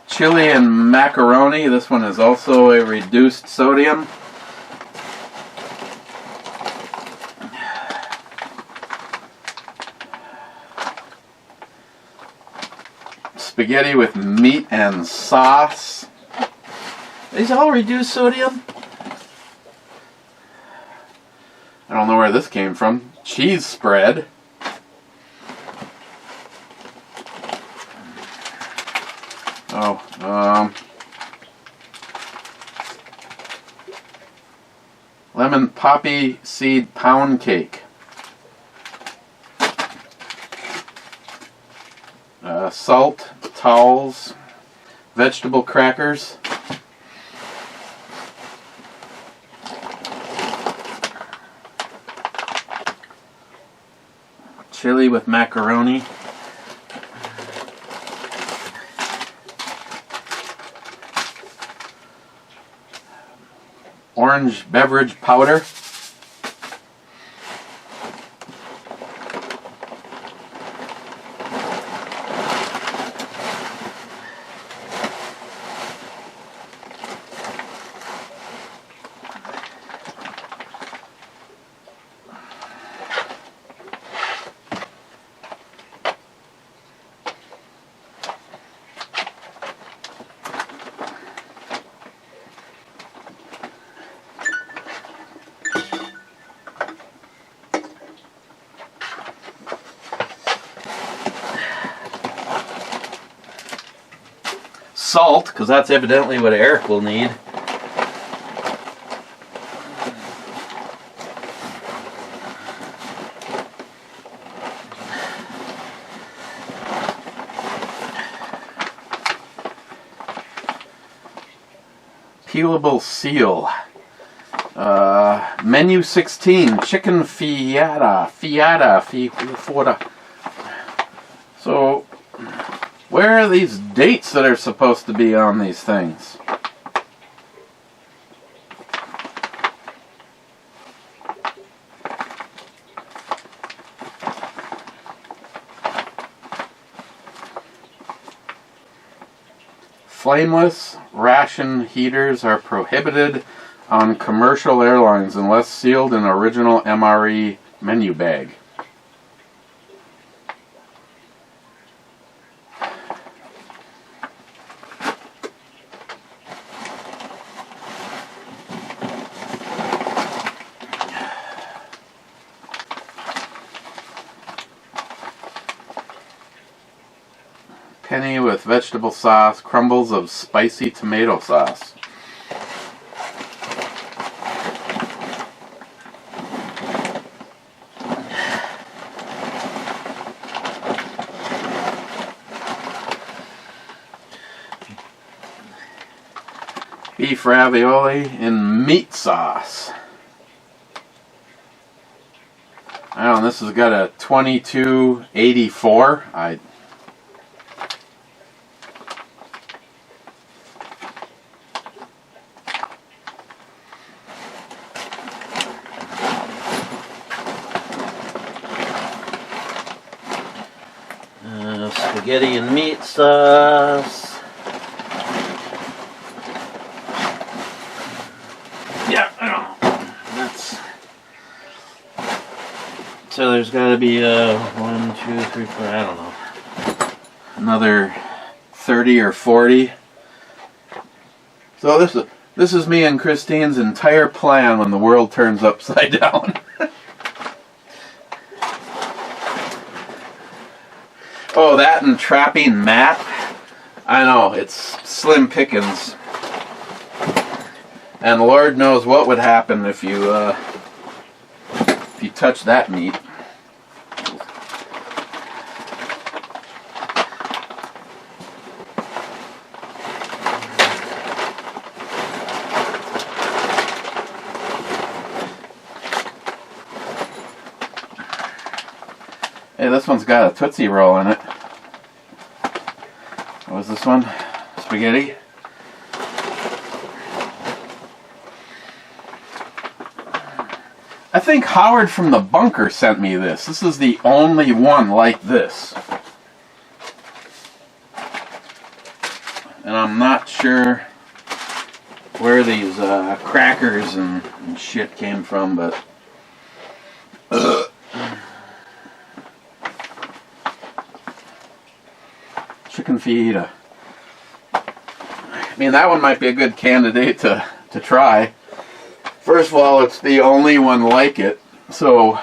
Chili and macaroni. This one is also a reduced sodium. Spaghetti with meat and sauce. These all reduced sodium? I don't know where this came from. Cheese spread. Oh, lemon poppy seed pound cake. Salt, towels, vegetable crackers. Chili with macaroni. Orange beverage powder. Salt, because that's evidently what Eric will need. Peelable seal. Menu 16, chicken fiata. So, where are these dates that are supposed to be on these things? Flameless ration heaters are prohibited on commercial airlines unless sealed in original MRE menu bag. Penny with vegetable sauce, crumbles of spicy tomato sauce. Beef ravioli in meat sauce. I don't know, this has got a 2284. Spaghetti and meat sauce. Yeah, I don't know. That's so. There's got to be 1, 2, 3, 4. I don't know. Another 30 or 40. So this is me and Christine's entire plan when the world turns upside down. Oh, that and trapping Matt. I know, it's slim pickings. And Lord knows what would happen if you touch that meat. Hey, this one's got a Tootsie Roll in it. What was this one? Spaghetti? I think Howard from the bunker sent me this. This is the only one like this. And I'm not sure where these crackers and shit came from, but... Chicken fajita. I mean, that one might be a good candidate to try. First of all, it's the only one like it, so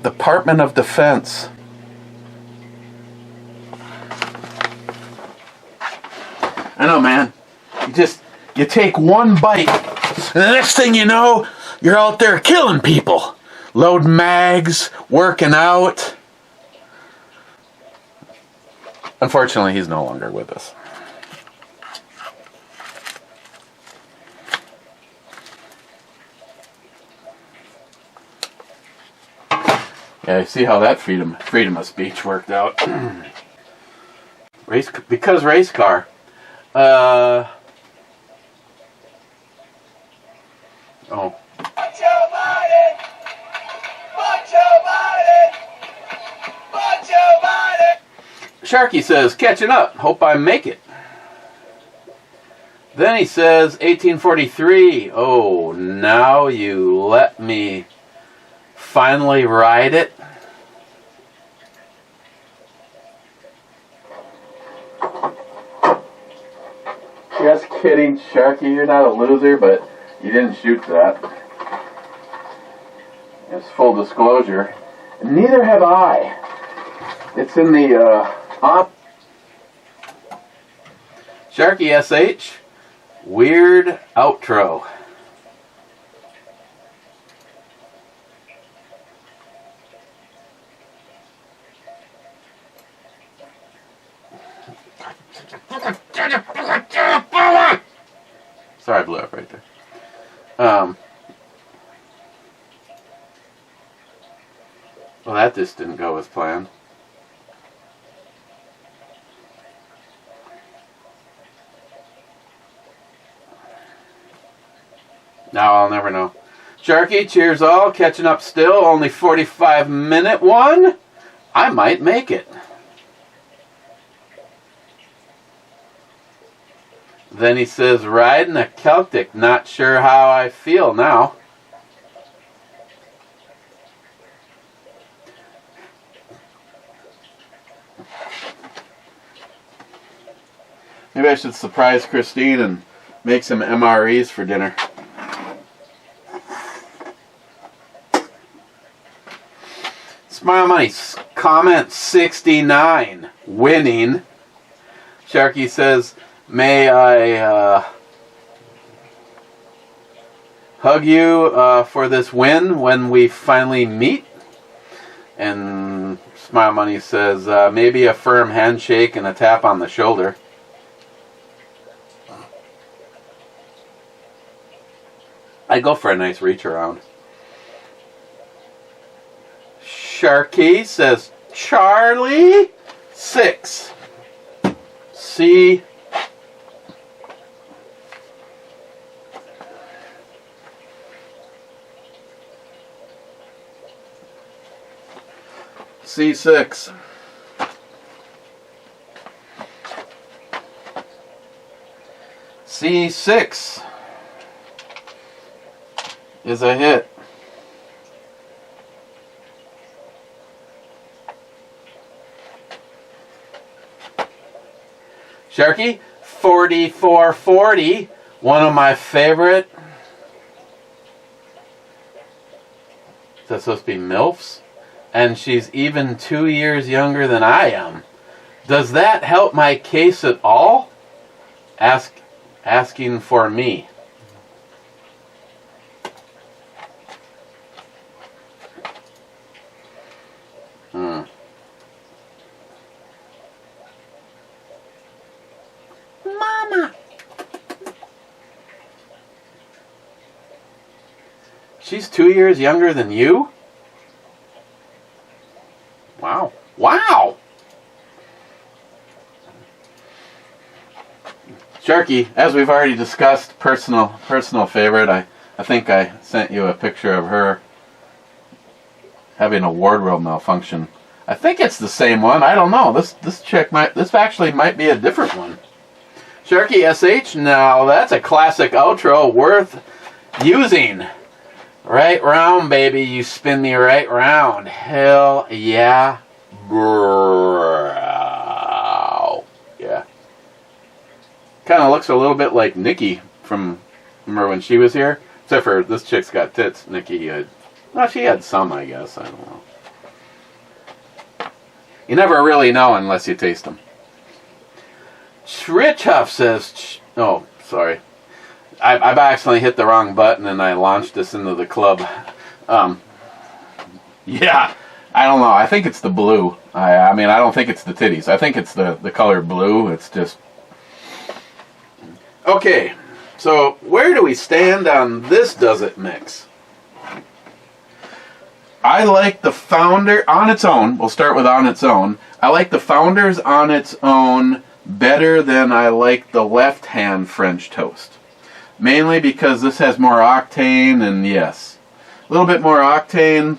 Department of Defense. I know, man. You take one bite, and the next thing you know, you're out there killing people. Loading mags, working out. Unfortunately, he's no longer with us. Yeah, you see how that freedom of speech worked out. race car. Oh. Sharky says, catching up. Hope I make it. Then he says, 1843. Oh, now you let me finally ride it. Just kidding, Sharky. You're not a loser, but you didn't shoot that. It's full disclosure. Neither have I. It's in the Sharky SH. Weird outro. Sorry, I blew up right there. Well, that just didn't go as planned. Now I'll never know. Sharky, cheers all. Catching up still. Only 45-minute one. I might make it. Then he says, riding a Celtic. Not sure how I feel now. Maybe I should surprise Christine and make some MREs for dinner. Smile Money, comment 69, winning. Sharky says, may I hug you for this win when we finally meet? And Smile Money says, maybe a firm handshake and a tap on the shoulder. I go for a nice reach around. Sharky says Charlie 6. C. C6. C6 is a hit. Sharky 4440, one of my favorite. Is that supposed to be MILFs? And she's even 2 years younger than I am. Does that help my case at all? Asking for me. Mama. She's 2 years younger than you? Wow. Wow! Sharky, as we've already discussed, personal favorite. I think I sent you a picture of her having a wardrobe malfunction. I think it's the same one. I don't know. This actually might be a different one. Sharky SH, now that's a classic outro worth using. Right round, baby. You spin me right round. Hell yeah. Bro. Yeah. Kind of looks a little bit like Nikki from, remember when she was here? Except for this chick's got tits. Nikki, well, she had some, I guess. I don't know. You never really know unless you taste them. Rich Huff says, oh, sorry. I've accidentally hit the wrong button and I launched this into the club. Yeah, I don't know. I think it's the blue. I mean, I don't think it's the titties. I think it's the color blue. It's just... Okay, so where do we stand on this Does It mix? I like the Founder on its own. We'll start with on its own. I like the Founders on its own better than I like the Left Hand French Toast. Mainly because this has more octane, and yes, a little bit more octane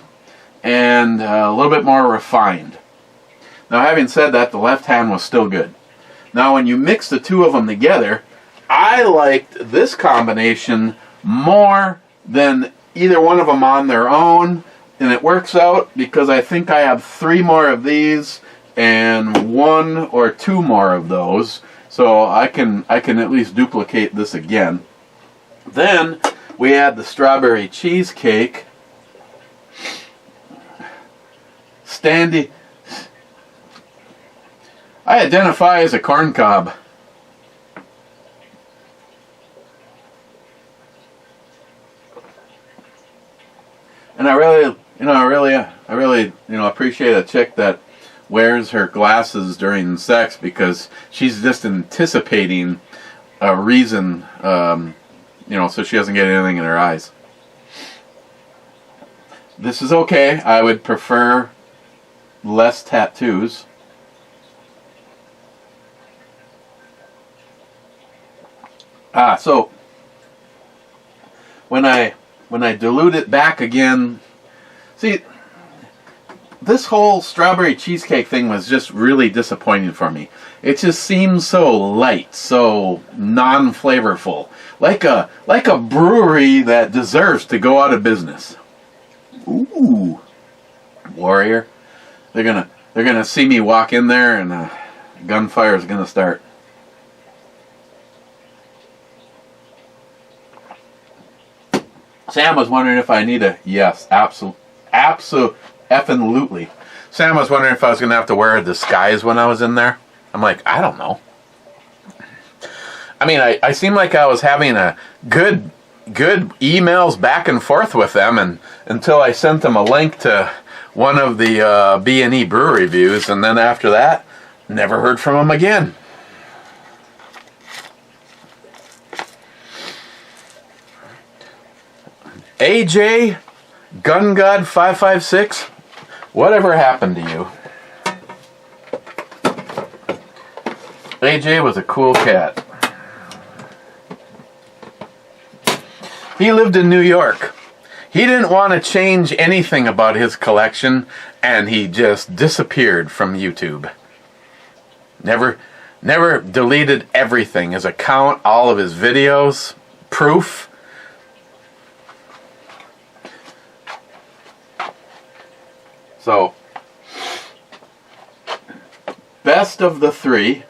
and a little bit more refined. Now, having said that, the Left Hand was still good. Now, when you mix the two of them together, I liked this combination more than either one of them on their own, and it works out because I think I have 3 more of these and 1 or 2 more of those, so I can at least duplicate this again. Then we add the strawberry cheesecake. Standy. I identify as a corn cob. And I really appreciate a chick that wears her glasses during sex because she's just anticipating a reason, so she doesn't get anything in her eyes. This is okay. I would prefer less tattoos. So when I dilute it back again, see, this whole strawberry cheesecake thing was just really disappointing for me. It just seems so light, so non-flavorful, like a brewery that deserves to go out of business. Ooh, Warrior, they're gonna see me walk in there and gunfire is gonna start. Sam was wondering if I need a... Yes, absolutely. Sam was wondering if I was going to have to wear a disguise when I was in there. I'm like, I don't know. I mean, I seemed like I was having a good emails back and forth with them, and until I sent them a link to one of the B&E brew reviews, and then after that, never heard from them again. AJ Gun God 556, whatever happened to you? AJ was a cool cat. He lived in New York. He didn't want to change anything about his collection, and he just disappeared from YouTube. Never deleted everything. His account, all of his videos, proof. So, best of the three.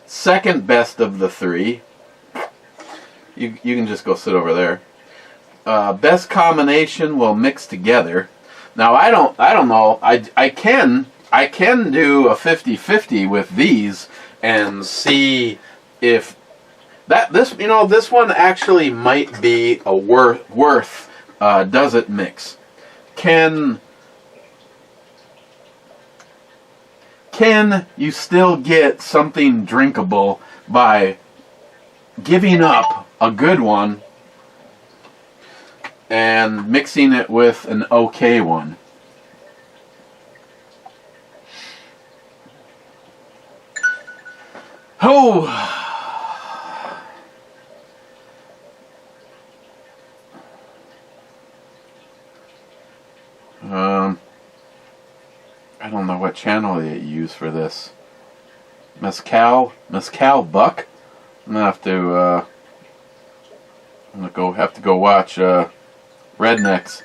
Second best of the three. You can just go sit over there. Best combination will mix together. Now I don't know. I can do a 50-50 with these and see if this one actually might be a worth does it mix. Can you still get something drinkable by giving up a good one and mixing it with an okay one? Oh! I don't know what channel they use for this. Mescal Buck? I'm gonna have to have to go watch Rednecks.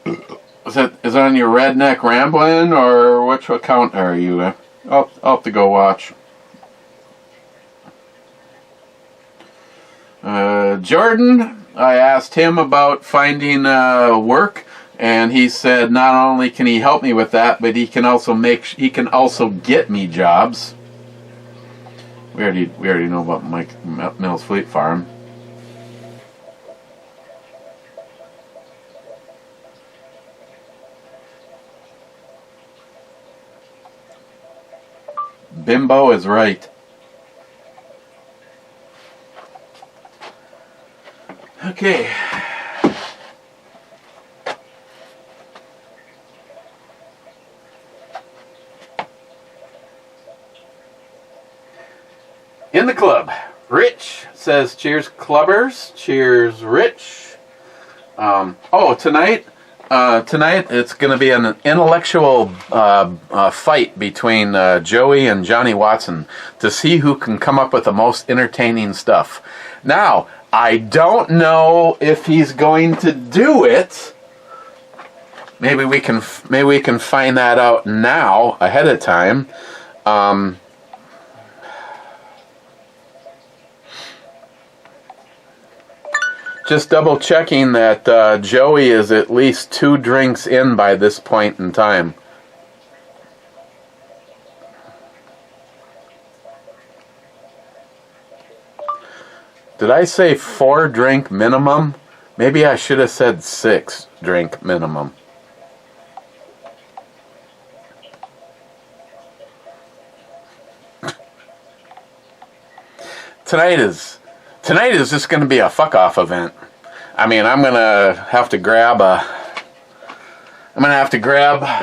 Is it on your Redneck Ramblin', or which account are you? I'll have to go watch. Jordan, I asked him about finding work, and he said not only can he help me with that, but he can also get me jobs. We already know about Mike Mills Fleet Farm. Bimbo is right. Okay. In the club, Rich says, "Cheers, clubbers. Cheers, Rich." Tonight it's going to be an intellectual fight between Joey and Johnny Watson to see who can come up with the most entertaining stuff. Now, I don't know if he's going to do it. Maybe we can find that out now ahead of time. Just double checking that Joey is at least 2 drinks in by this point in time. Did I say 4 drink minimum? Maybe I should have said 6 drink minimum. Tonight is just going to be a fuck-off event. I mean, I'm going to have to grab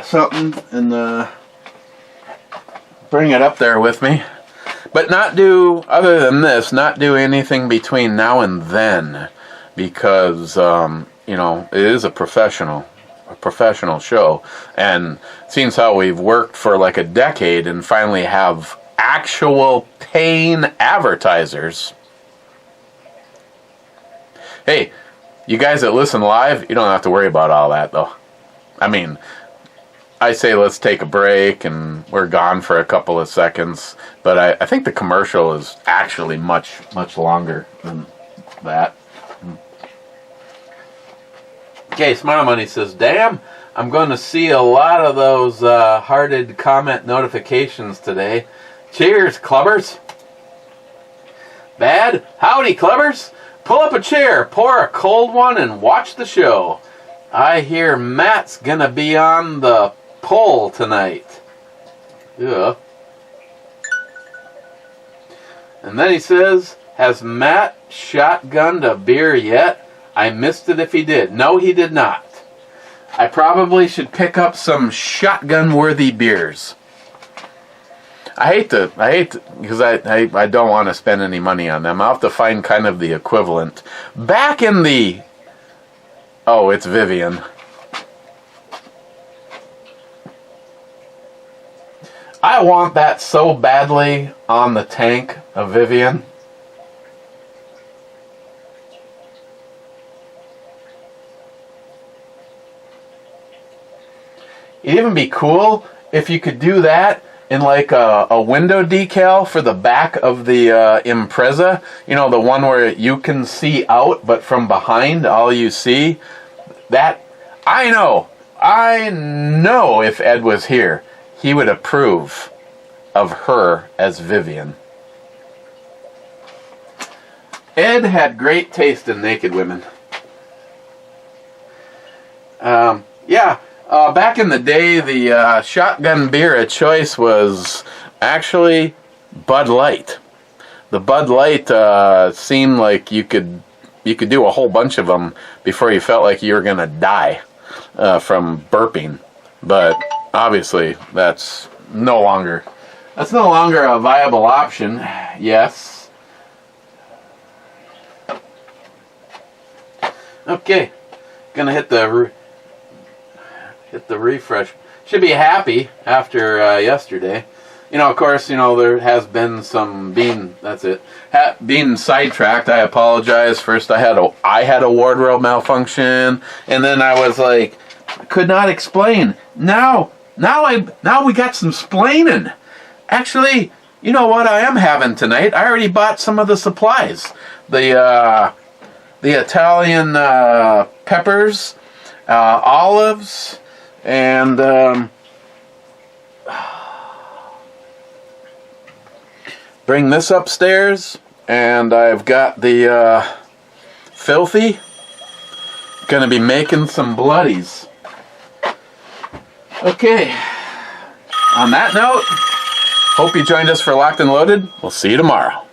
something and bring it up there with me. But not do anything between now and then, because it is a professional show, and seems how we've worked for like a decade and finally have actual paying advertisers. Hey, you guys that listen live, you don't have to worry about all that, though. I mean, I say let's take a break and we're gone for a couple of seconds, but I think the commercial is actually much, much longer than that. Okay, Smile Money says, "Damn, I'm going to see a lot of those hearted comment notifications today. Cheers, clubbers." Bad? Howdy, clubbers. Pull up a chair, pour a cold one, and watch the show. I hear Matt's gonna be on the pole tonight. Yeah. And then he says, "Has Matt shotgunned a beer yet? I missed it if he did. No, he did not. I probably should pick up some shotgun-worthy beers. I hate to, because I don't want to spend any money on them. I'll have to find kind of the equivalent. Back in the... Oh, it's Vivian. I want that so badly on the tank of Vivian. It'd even be cool if you could do that in like a window decal for the back of the Impreza. You know, the one where you can see out, but from behind all you see. That, I know if Ed was here, he would approve of her as Vivian. Ed had great taste in naked women. Back in the day, the shotgun beer of choice was actually Bud Light. The Bud Light seemed like you could do a whole bunch of them before you felt like you were going to die from burping. But obviously, that's no longer a viable option. Yes. Okay, gonna hit the refresh. Should be happy after yesterday. You know, of course, there has been some being sidetracked. I apologize. First, I had a wardrobe malfunction, and then I was like, could not explain. Now we got some splaining. Actually, you know what I am having tonight? I already bought some of the supplies. The Italian peppers, olives, and bring this upstairs. And I've got the Filthy. Gonna be making some bloodies. Okay. On that note, hope you joined us for Locked and Loaded. We'll see you tomorrow.